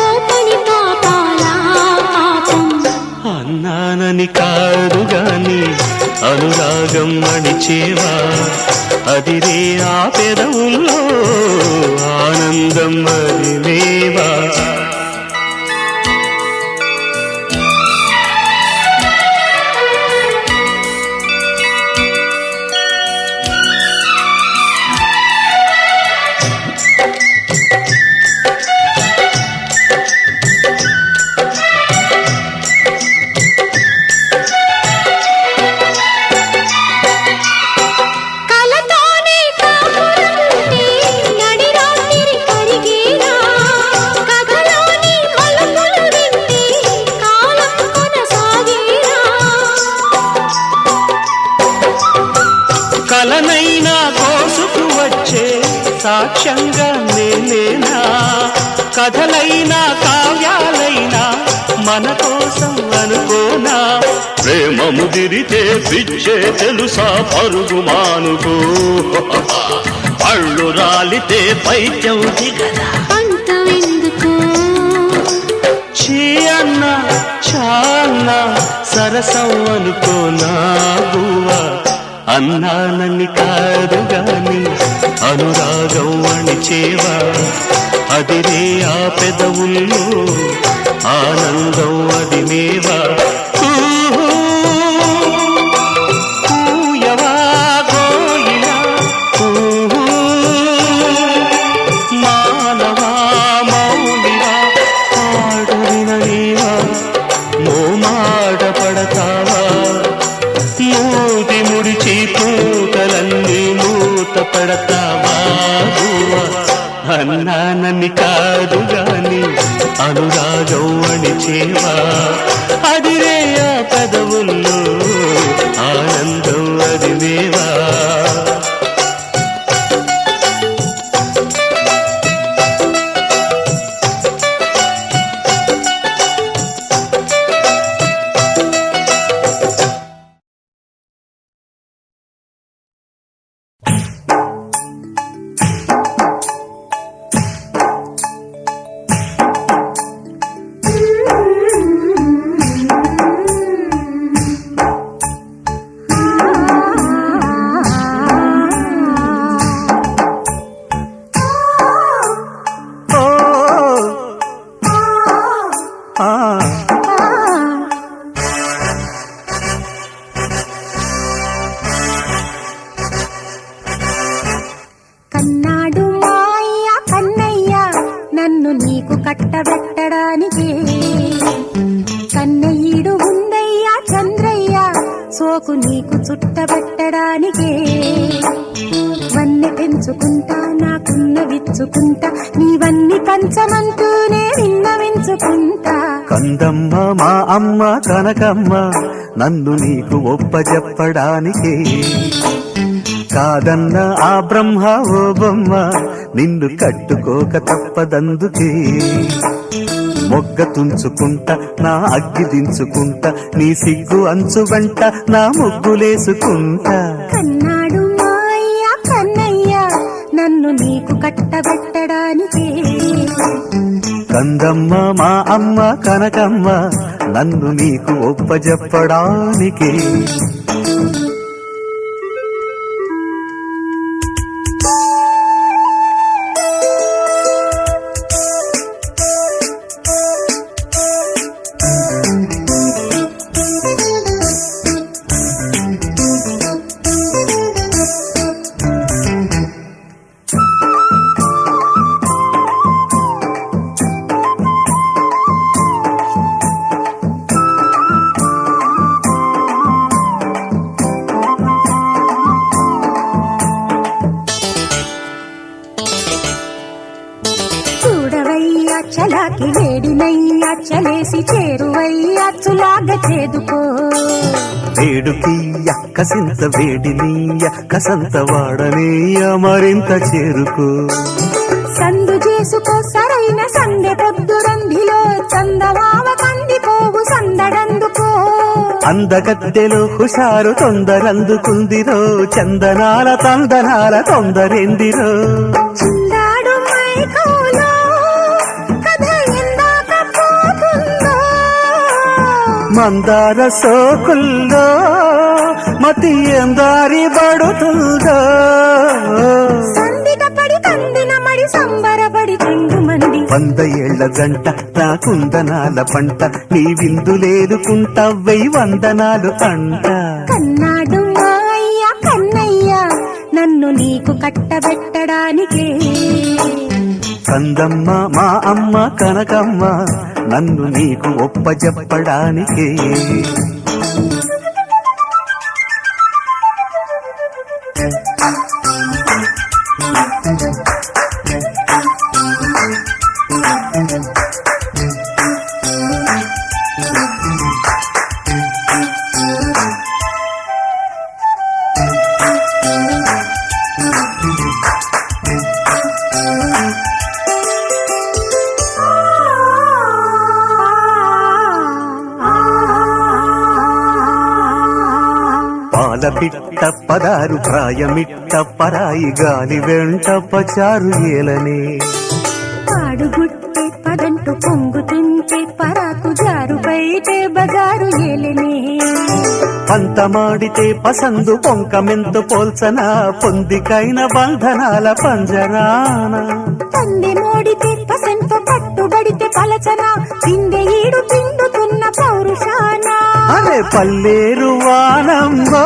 ఓపని పాపాల పాపం అన్నానని కాదుగాని అనురాగం అణిచేవా అదిరే ఆ పెదవుల్లో ఆనందం అది మేవా కలతోనే కాపురంటే నడిరాత్రి కరిగేనా కథలో ఎవనైనా కోసుకు వచ్చే సాక్ష్యంగా నేనేనా కథలైనా కావ్యాలైనా మన కోసం అనుకోనా ప్రేమ ముదిరితే పిచ్చే తెలుసా పరుగు మానుకో పళ్ళు రాలితే పైత్యం దిగదా అంతవెందుకు చీ అన్న చాన్న సరసం అనుకోనా గువ్వా అన్నానని కాదు గాని అనురాగం అణిచేవా అదిరే ఆ పెదవుల్లో ఆనందం అది మేవా పూయవా కోయిలా మానవా మౌనివా పాడువిన నీవా మోమాట పడతావా మూతి ముడిచి పూతలన్నీ మూత పడతావా అన్నానని కాదు గాని అనురాగం అణిచేవా అదిరే ఆ పెదవుల్లో ఆనందం అది మేవా కన్నాడు మాయ్య కన్నయ్య నన్ను నీకు కట్టబెట్టడానికి కన్నయ్యుడు ఉందయ్య చంద్రయ్య సోకు నీకు చుట్టబెట్టడానికి వన్నె పెంచుకుంటా నాకున్న విచ్చుకుంటా నీవన్నీ పంచమంటూనే విన్నవించుకుంటా కందమ్మ మా అమ్మ కనకమ్మ నన్ను నీకు ఒప్పజెప్పడానికి కాదన్న ఆ బ్రహ్మ ఓ బొమ్మ నిన్ను కట్టుకోక తప్పదందుకే మొగ్గ తుంచుకుంటా నా అగ్గి దించుకుంటా నీ సిగ్గు అంచు వెంట నా ముగ్గులేసుకుంటా కన్నాడు మాయ్య కన్నయ్య నన్ను నీకు కట్టబెట్టడానికి కందమ్మ మా అమ్మ కనకమ్మ నన్ను నీకు ఒప్పజెప్పడానికి చూడవయ్యా చలాకి వేడినయ్యా చలేసి చేరువయ్యా చులాగ చేదుకో వేడుకీయ కసింత వేడినీయ కసంత వాడనీయ మరింత చేరుకో సందు చేసుకో సరైన సందె పొద్దురందిలో చందమావ కందిపోవు సందడందుకో అందగత్తెలో హుషారు తొందరందుకుందిరో చందనాల తందనాల తొందరెందిరో చిందాడు మైకోలో కథ ఎందాక పోతుందో మందార సోకుల్లో మతి ఎందారి పడుతుందో సందిట పడి కందిన మడి సంబరపడి చెండు మంది 100 ఏళ్ల జంట నా కుందనాల పంట నీ విందులేదుకుంటా 1000 వందనాలు అంట కన్నాడు మాయ్య కన్నయ్య నన్ను నీకు కట్టబెట్టడానికి కందమ్మ మా అమ్మ కనకమ్మ నన్ను నీకు ఒప్పజెప్పడానికి పిట్ట పదారు ప్రాయమిట్ట పరాయి గాలి వెంట పచారు ఏలనే పాడుగుట్టే పదంటూ పొంగుతుంటే పరాకు జారు బయటే బజారు ఏలనే పంతమాడితే పసందు పొంకమెంతు పోల్చన పొందికైన బంధనాల పంజరాన పంది మోడితే పసంతో పట్టుబడితే పలచన పిందె ఈడు పిండుతున్న పౌరుషాన అరే పల్లేరు వానంబో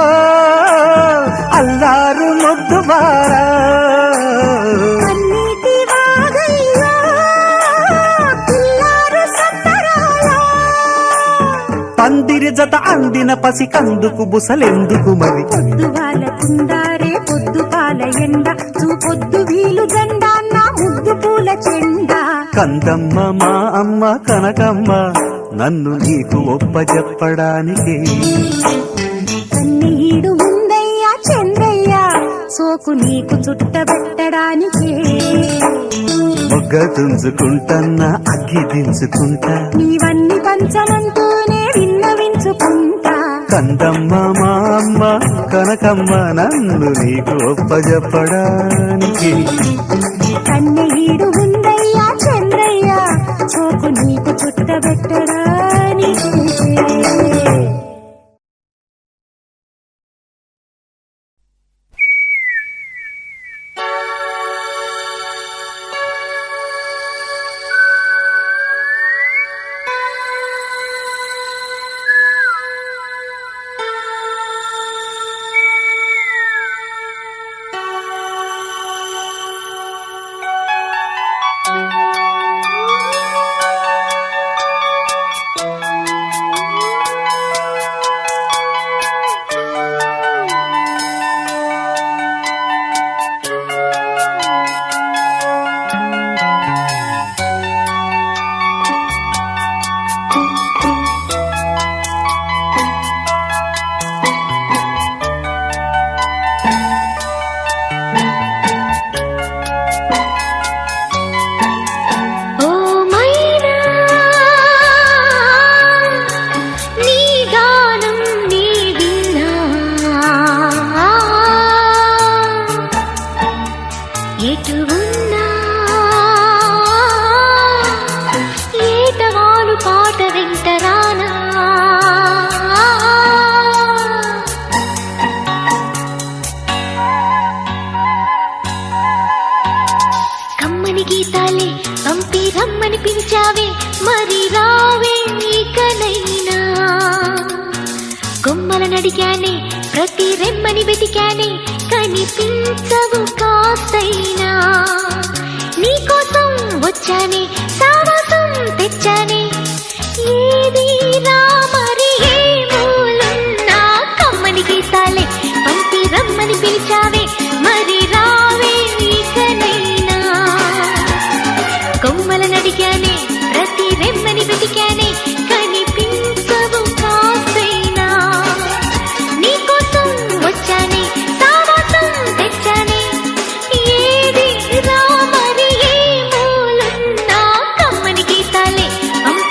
అల్లారు ముద్దు బారా అన్నిటి వాగయ్యో పిల్లారు సంబరాల పందిరి జత అందిన పసి కందుకు బుసలెందుకు మరి పొద్దువాల కుందారే పొద్దుపాల ఎండ చూపొద్దు వీలు జెండా నా ముద్దు పూల చెండ కందమ్మ మా అమ్మ కనకమ్మ నన్ను నీకు ఒప్పజెప్పడానికి కన్నీడు ముందయ్యా చంద్రయ్య సోకు నీకు చుట్టబెట్టడానికి మొగ్గ తుంచుకుంటన్నా అగ్గి దించుకుంటా నీవన్నీ పంచమంటూనే విన్నవించుకుంటా కందమ్మ మా అమ్మ కనకమ్మ నన్ను నీకు ఒప్పజెప్పడానికి కన్నీడు ముందయ్యా చంద్రయ్య సోకు నీకు చుట్టబెట్టడానికి ఓ మైనా నీ గానం నీ విన్నా ఎటు ఉన్నా ఏటవాలు పాట వెంటరానా కమ్మని గీతాలే పంపి రమ్మని పిలిచావే మరి రావే నీకనైనా కొమ్మల నడిగానే ప్రతి రెమ్మని వెతికానే కనిపించవు కాస్తైనా నీకోసం వచ్చానే సావాసం తెచ్చానే ఏది రా మరి ఏ మూలున్నా కమ్మని గీతాలే పంపి రమ్మని పిలిచావే మరి రావే నీకనైనా కొమ్మల నడిగానే ప్రతి రెమ్మని వెతికానే కనిపించవు కాస్తైనా నీకోసం వచ్చానే సావాసం తెచ్చానే ఏది రా మరి ఏ మూలున్నా కమ్మని గీతాలే పంపి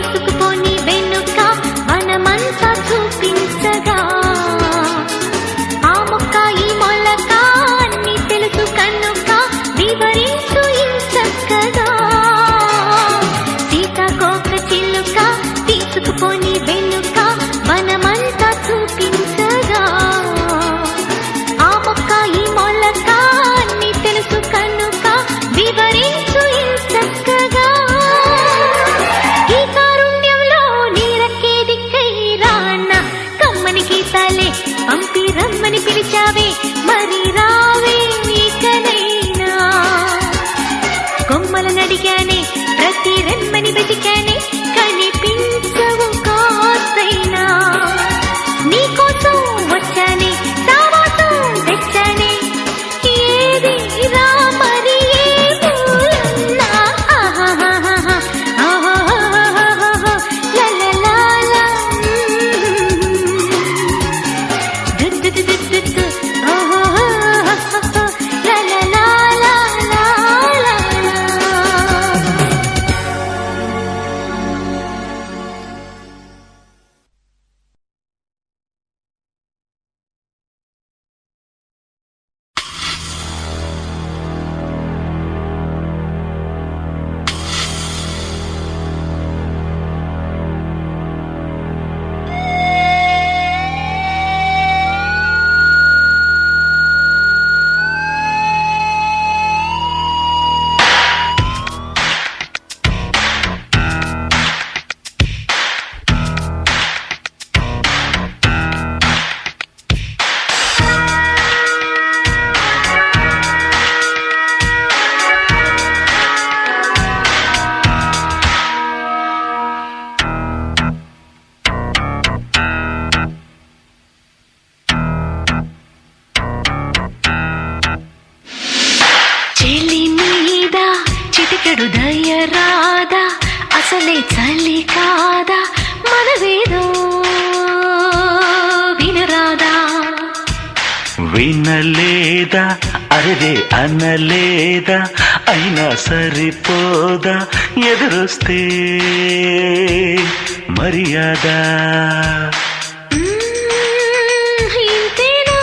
తీసుకుపోని వెనుక మనమంతా చూపించగా ఆ మొక్క ఈ మొలక అన్ని తెలుసు కనుక వివరించు ఇంచక్కగా సీతాకోక చిలుక తీసుకుపోని వెనుక మనమంతా చూపించగా ఆ మొక్క ఈ మొలక అన్ని తెలుసు కనుక వివరించు ఇంచక్కగా ఈ కారుణ్యంలో నీరక్కే దిక్కై రాన్న కమ్మని గీతాలే పంపి రమ్మని పిలిచావే మరి రావే నీకనైనా కొమ్మలను అడిగానే ప్రతి రెమ్మని వెతికానే కనిపించవు కాస్తైనా నీకోసం వచ్చానే సావాసం తెచ్చానే ఏది రా మరి ఏ మూలన్నా ఆహాహాహా, ఆహాహాహాహా, లలలాలా, దుద్దుదుదుదుద్దు, ఆహాహాహాహా, లలలాలాలాలా. చెలి మీద చిటికెడు దయ రాదా అసలే చలి కాదా మనవేదో వినరాదా వినలేదా అరే అనలేదా అయినా సరిపోదా ఎదురొస్తే మర్యాద ఇంతేనా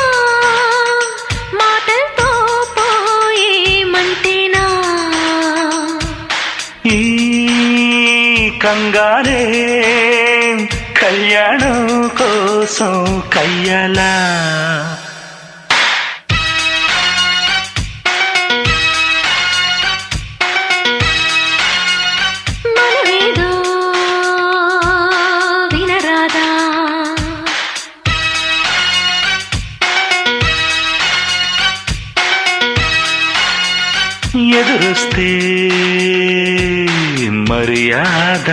మాటలతో పోయేమంటేనా ఈ కంగారే కళ్యాణం కోసం కయ్యాలా మనవేదో వినరాదా ఎదురొస్తే మర్యాద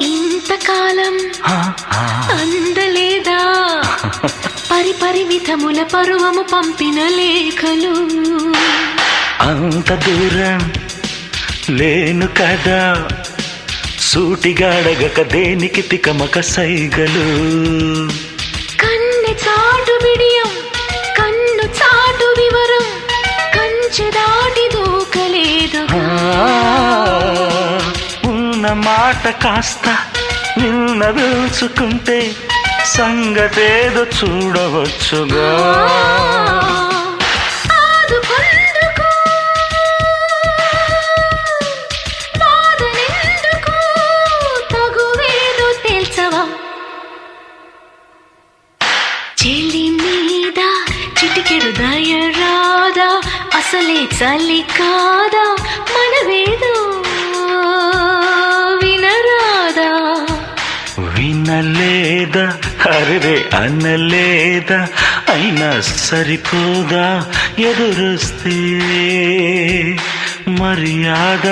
ఇంతకాలం అందలేదా పరిపరిమితముల పరువము పంపిన లేఖలు అంత దూరం లేను కదా సూటిగాడగక దేనికి తికమక సైగలు కన్నె చాటు బిడియం కన్ను చాటు వివరం కంచె దాటి దూకలేదు ఉన్న మాట కాస్త నిన్న తెలుసుకుంటే సంగతేదో చూడవచ్చుగా ఆదుకొందుకు బాధనెందుకు తగువేదో తేల్చవా చెలి మీద చిటికెడు దయ రాదా అసలే చలి కాదా మనవేదో వినరాదా వినలేదా అరే అనలేదా అయినా సరిపోదా ఎదురొస్తే మర్యాద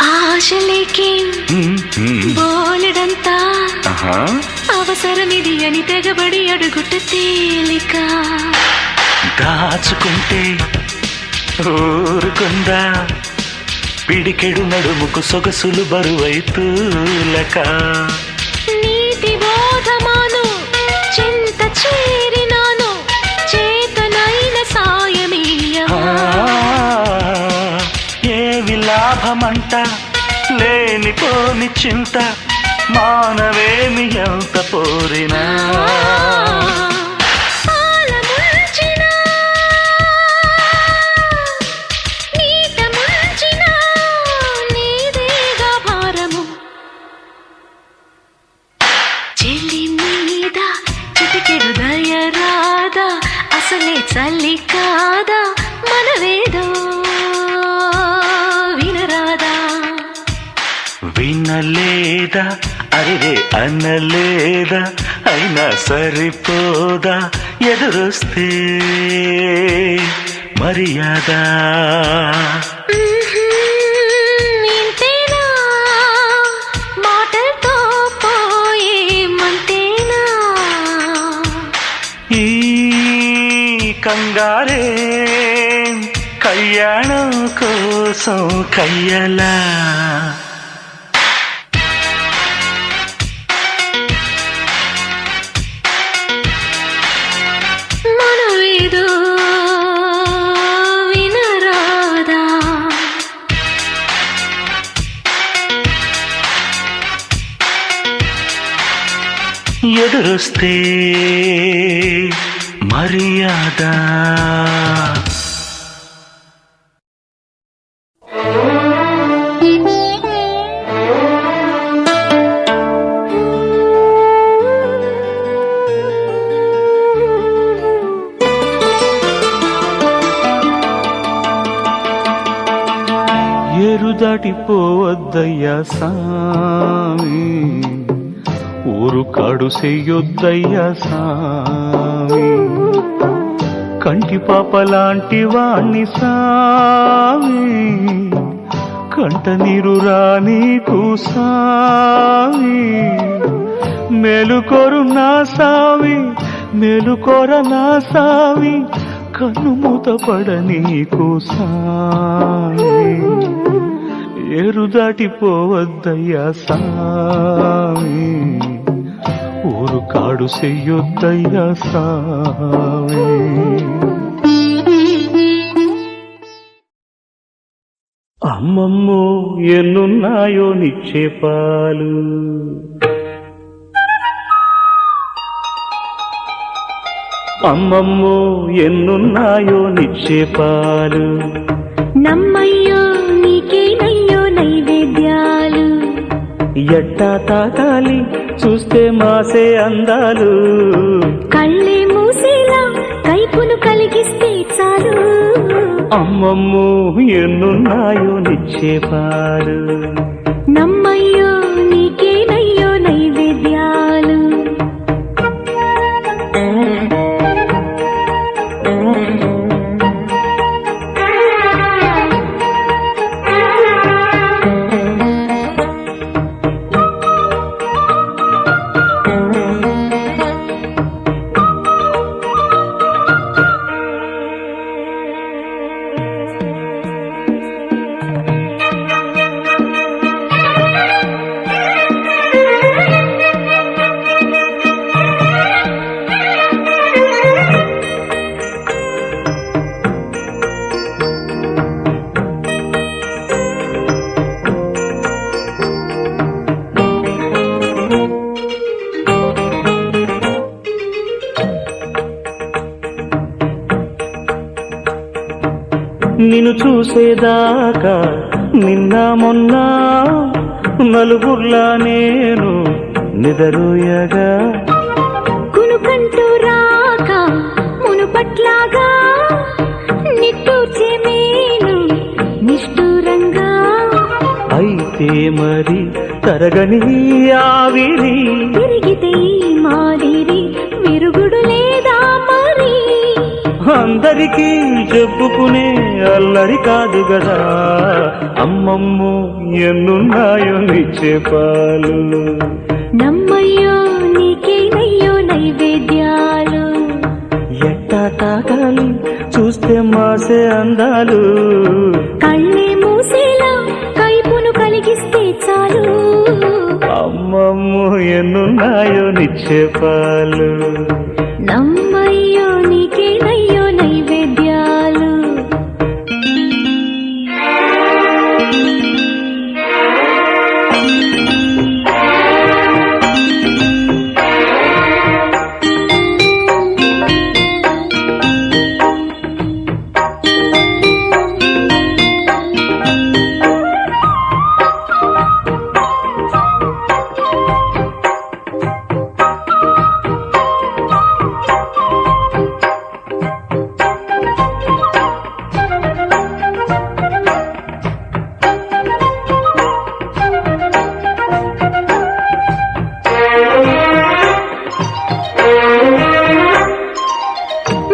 ఆశలేకే బోలెడంతా అవసరమిది అని తెగబడి అడుగుట తేలిక దాచుకుంటే ఊరుకుందా పిడికెడు నడుముకు సొగసులు బరువైతూలక నీతి బోధమాను చింత చేరినాను చేతనైన సాయమీయమా ఏవి లాభమంట లేనిపోని చింత మానవేమి ఎంత పోరినా పాలముంచినా, నీట ముంచినా, నీదేగా భారము. చెలి మీద చిటికెడు దయ రాదా అసలే చలి కాదా మనవేదో వినరాదా వినలేదా అరే అనలేదా అయినా సరిపోదా ఎదురొస్తే మర్యాద ఇంతేనా మాటలతో పోయే మంతేనా ఈ కంగారే కళ్యాణం కోసం కయ్యలా మనవేదో వినరాదా ఎదురొస్తే మర్యాద ఏరు దాటిపోవద్దయ్యా సామి ఊరు కాడు చెయ్యొద్దయ్యా సామి కంటి పాపలాంటి వాణ్ణి సామి కంట నీరు రానీకు సామి మేలుకోరు నా సామి మేలుకోర నా సామి కన్ను మూతపడ నీకు సామి ఏరు దాటిపోవద్దయ్యా సామి ఊరు కాడు చెయ్యొద్దయ్యా సామి అమ్మమ్మో ఎన్నున్నాయో నిక్షేపాలు అమ్మమ్మో ఎన్నున్నాయో నిక్షేపాలు నమ్మయ్యో నీకేనయ్యో నైవేద్యాలు ఎట్టా తాకాలి చూస్తే మాసే అందాలు కళ్ళే మూసేలా కైపును కలిగిస్తే చాలు అమ్మమ్మో ఎన్నున్నాయో నిక్షేపాలు నమ్మయ్యో నీకేనయ్యో నైవేద్యాలు నిన్ను చూసేదాకా నిన్న మొన్న నలుగుర్లా నేను నిదరోయగా కునుకంటూ రాక మునుపట్లాగా నిట్టూర్చే మేను నిష్ఠూరంగా అయితే మరి తరగని ఆవిరి తిరిగితే ఈ మాదిరి విరుగుడు లేదా మరి అందరికీ చెప్పుకునే అల్లరి కాదు గదా అమ్మమ్మో ఎన్నున్నాయో నిక్షేపాలు నమ్మయ్యో నీకేనయ్యో నైవేద్యాలు ఎట్టా తాగాలి చూస్తే మాసే అందాలు కళ్ళే మూసేలా కైపును కలిగిస్తే చాలు అమ్మమ్మో ఎన్నున్నాయో నిక్షేపాలు నమ్మయ్యో నీకేనయ్యో నైవేద్యాలు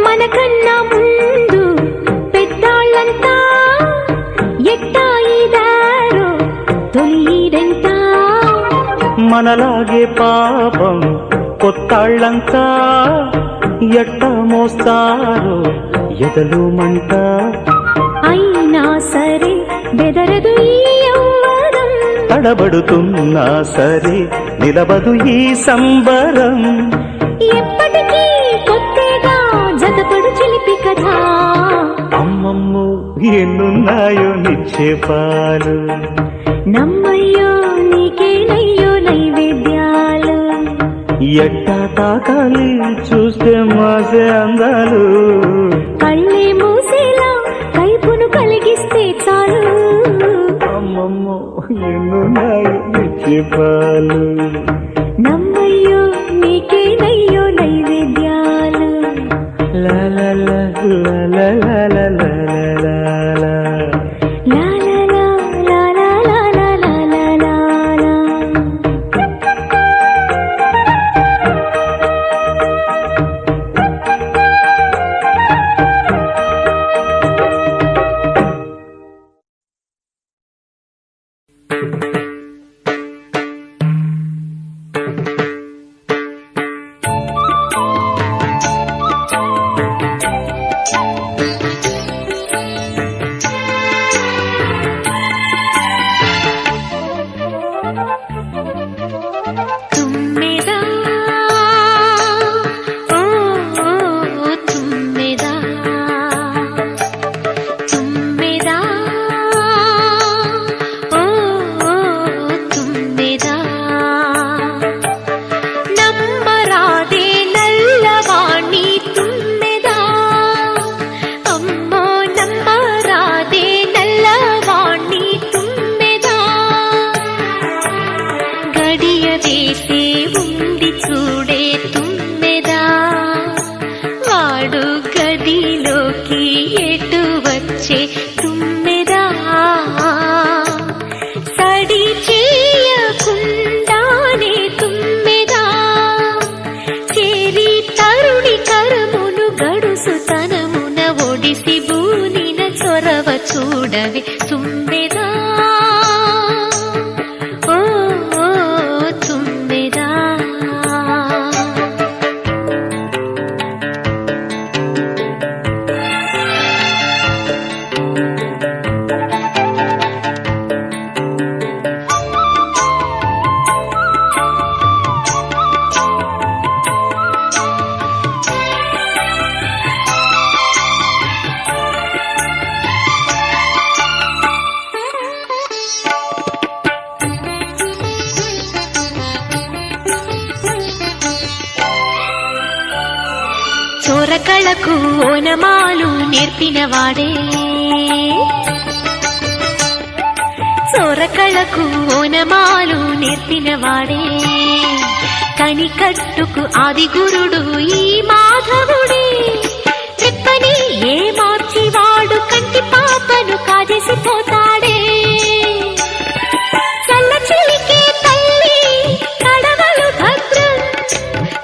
మనకన్నా ముందు పెద్దాళ్ళంతా ఎట్టాయిదారో తొలిడెంతా మనలాగే పాపం కొత్తాళ్ళంతా ఎట్ట మోస్తారో ఎదలు మంట అయినా సరే బెదరదు ఈ యవ్వనం తడబడుతున్నా సరే నిలబదు ఈ సంబరం ఎప్పటికీ కొత్తగా జతపడు చిలిపి కథ అమ్మమ్మో ఎన్నున్నాయో నిక్షేపాలు నమ్మయ్యో నీకేనయ్యో నైవేద్యాలు ఎట్టా తాకాలి చూస్తే మాసే అందాలు కళ్ళే మూసేలా కైపును కలిగిస్తే చాలు అమ్మమ్మో ఎన్నున్నాయో నిక్షేపాలు నమ్మయ్యో నీకేనయ్యో నైవేద్యాలు లా లా లా లా లా లా లా లా లా లా. లా లా లా లా లా లా లా లా లా లా. తుమ్మెదా ఓ తుమ్మెదా తుమ్మెదా ఓ వచ్చే తుమ్మెదా ఓ ఓ, తుమ్మెదా చోరకళకు ఓనమాలు నేర్పినవాడే చోరకళకు ఓనమాలు నేర్పినవాడే కనికట్టుకు ఆదిగురుడు ఈ మాధవుడే చెప్పని ఏ మార్చివాడు కంటి పాపను కాజేసిపోతాడే చల్ల చిలికే తల్లి కడవలు భద్రం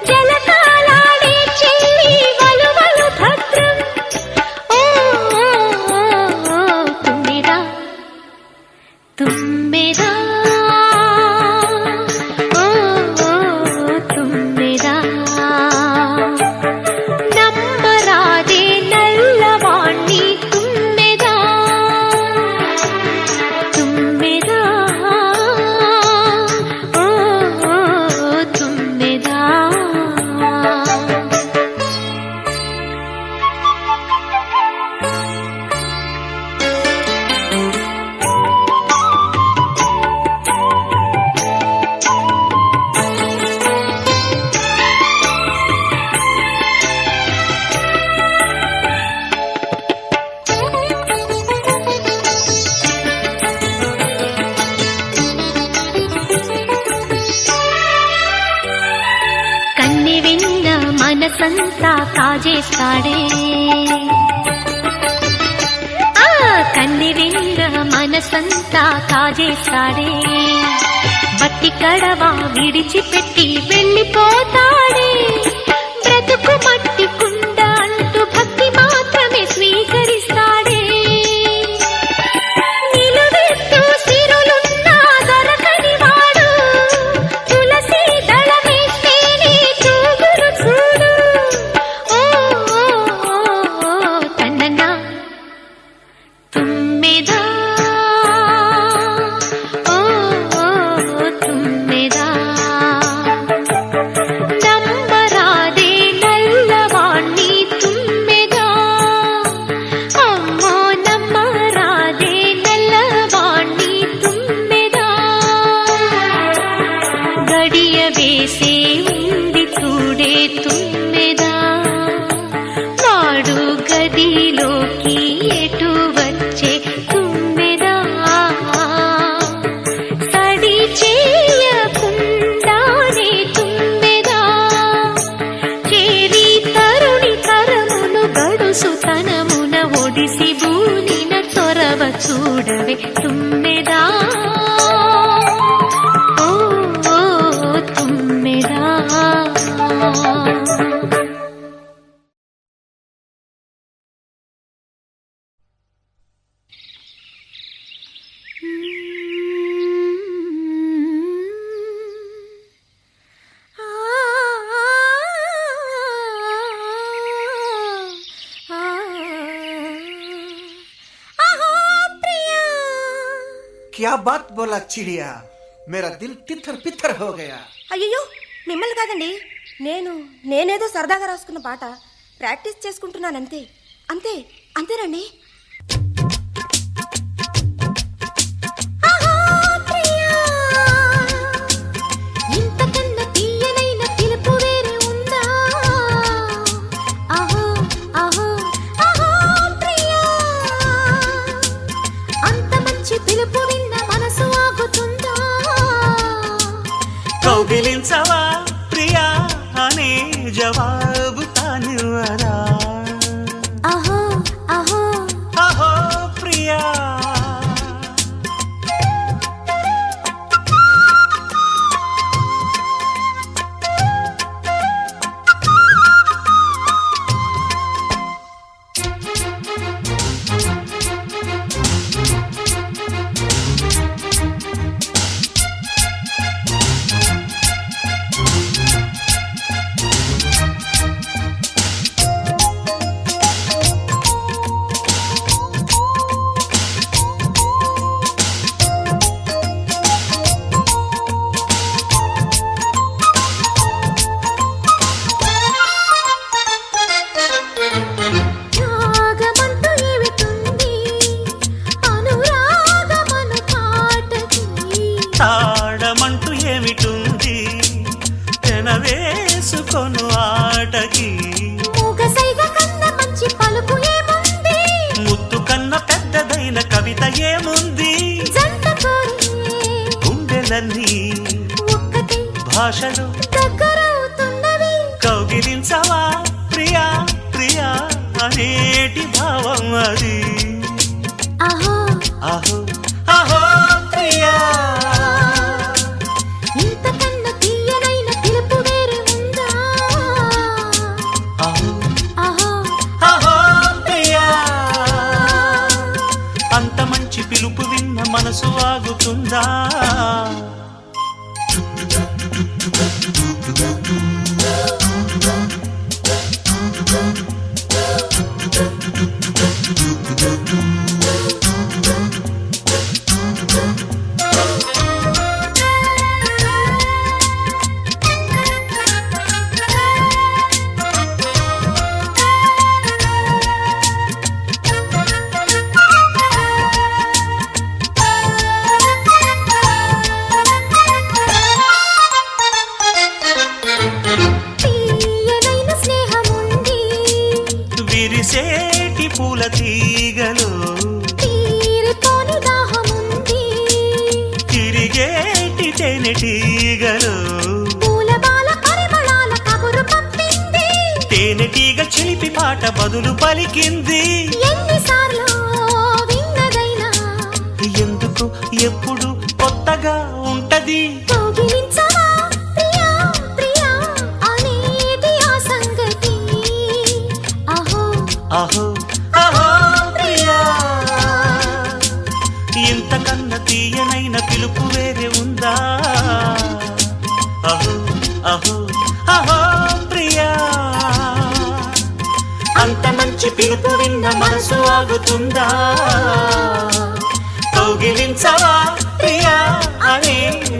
జలకాలాడే చెల్లి వలువలు భద్రం ఓ ఓ, ఓ, తుమ్మెదా తుమ్మెదా ఓ ఓ, తుమ్మెదా నమ్మరాదే నల్లవాణ్ణి తుమ్మెదా తుమ్మెదా ఓ ఓ, తుమ్మెదా కన్నె విన్న మనసంతా కాజేస్తాడే ఆ కన్నె విన్న మనసంతా కాజేస్తాడే బట్టి కడవా విడిచిపెట్టి వెళ్ళిపోతాడే బ్రతుకు మట్టి కుండ అంటూ భక్తి మాత్రమే స్వీకరిస్తాడే నిలువెత్తు సిరులున్నా దొరకని వాడు తులసి దళమేస్తేనే తూగురు చూడు ఓ ఓ, ఓ, తన్నన్నా తుమ్మెదా ఓ ఓ, తుమ్మెదా నమ్మరాదే నల్లవాణ్ణి తుమ్మెదా అమ్మో నమ్మరాదే నల్లవాణ్ణి తుమ్మెదా గడియ వేసే ఉంది చూడే తుమ్మెదా వాడు గదిలోకి ఎటు వచ్చే తుమ్మెదా సడి చేయకుండానే తుమ్మెదా చేరి తరుణి తరమును గడుసు తనమున ఒడిసి బూనిన చొరవ చూడవే తుమ్మెదా ఓ ఓ, తుమ్మెదా क्या बात बोला चिड़िया मेरा दिल तिथर पिथर हो गया అయ్యో మిమ్మల్ని కాదండి నేనేదో సరదాగా రాసుకున్న పాట ప్రాక్టీస్ చేసుకుంటున్నాను అంతే అంతే అంతేనండి ఇంతకన్నా తీయనైన పిలుపు వేరే ఉందా ఆహో ఆహో ఆహో ప్రియా అంత మంచి పిలుపు విన్న మనసు ఆగుతుందా కౌగిలించవా ప్రియా అనే జవాబు తానివ్వరా ఆహో ఆహో మనసులన్నీ ఒక్కటి భాషలు దగ్గరవుతున్నవి కౌగిలించవా ప్రియా ప్రియా అనేటి భావం అది అహో అహో అహో ప్రియా ఇంతకన్నా తీయనైన పిలుపు వేరే ఉందా అహో అహో అహో ప్రియా అంత మంచి పిలుపు విన్న మనసు ఆగుతుందా తీయనైన స్నేహముంది విరిసేటి పూల తీగలు తీరిపోని దాహముంది తిరిగేటి తేనెటీగలు పూల బాల పరిమళాల కబురు పంపింది తేనెటీగ చిలిపి పాట బదులు పలికింది ఎన్నిసార్లు విన్నదైనా ఎందుకు ఎప్పుడు కొత్తగా ఉంటది కౌగిలించవా ప్రియా ప్రియా అనేది ఆ సంగతి అహో అహో అహో ప్రియా ఇంతకన్నా తీయనైన పిలుపు వేరే ఉందా అహో అహో అహో ప్రియా అంత మంచి పిలుపు విన్న మనసు ఆగుతుందా కౌగిలించవా ప్రియా అనే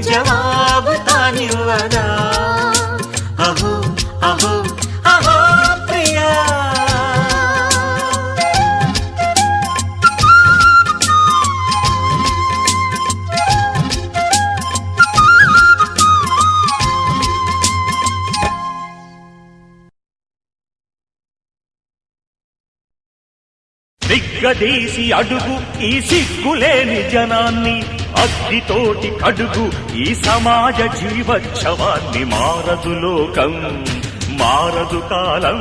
జవాబు తానివ్వదా అహో అహో అహో ప్రియా దిగ్గదీసి అడుగు ఈ సిగ్గులేని జనాన్ని అగ్గితోటి కడుగు ఈ సమాజ జీవోత్సవాన్ని మారదు లోకం మారదు కాలం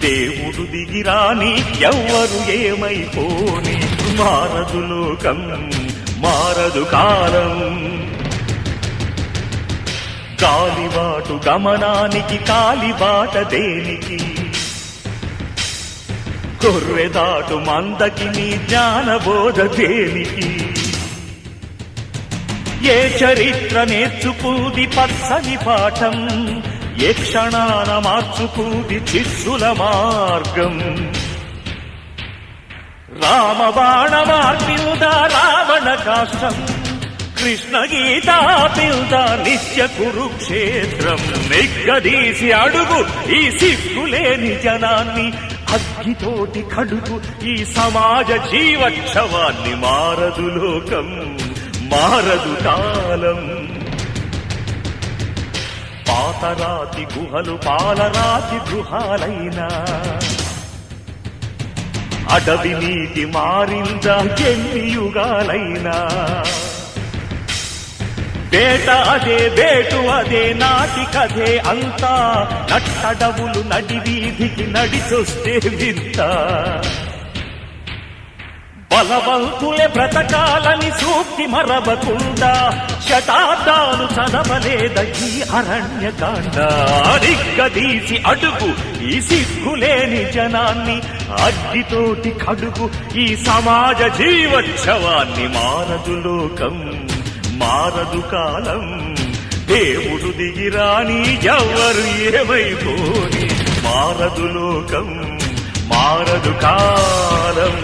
దేవుడు దిగిరాని ఎవ్వరు ఏమైపోని మారదు లోకం మారదు కాలం గాలిబాటు గమనానికి కాలిబాట దేనికి కొర్రెదాటు మందకి నీ జ్ఞానబోధ దేనికి ఏ చరిత్ర నేర్చుకుంది పచ్చని పాఠం ఏ క్షణాన మార్చుకుంది శిష్యుల మార్గం రామబాణ మార్పిల్దా రావణ కాష్టం కృష్ణ గీతా పిల్దా నిత్య కురుక్షేత్రం నిగ్గదీసి అడుగు ఈ సిగ్గులేని జనాన్ని అగ్గితోటి కడుగు ఈ సమాజ జీవోత్సవాన్ని మారదు లోకం మారదు కాలం పాతరాతి గుహలు పాలరాతి గృహాలైనా అడవి నీటి మారిందా ఎన్ని యుగాలైనా వేట అదే వేటు అదే నాటికదే అంతా నట్టడవులు నడి వీధికి నడిచొస్తే వింత బలవంతులే బ్రతకాలని సూక్తి మరవకుండా శతాబ్దాలు చదవలేద ఈ అరణ్యకాండ నిగ్గదీసి అడుగు ఈ సిగ్గులేని జనాన్ని అగ్గితోటి కడుగు ఈ సమాజ జీవోత్సవాన్ని మారదు లోకం మారదు కాలం దేవుడు దిగిరాని ఎవరు ఏమైపోని మారదు లోకం మారదు కాలం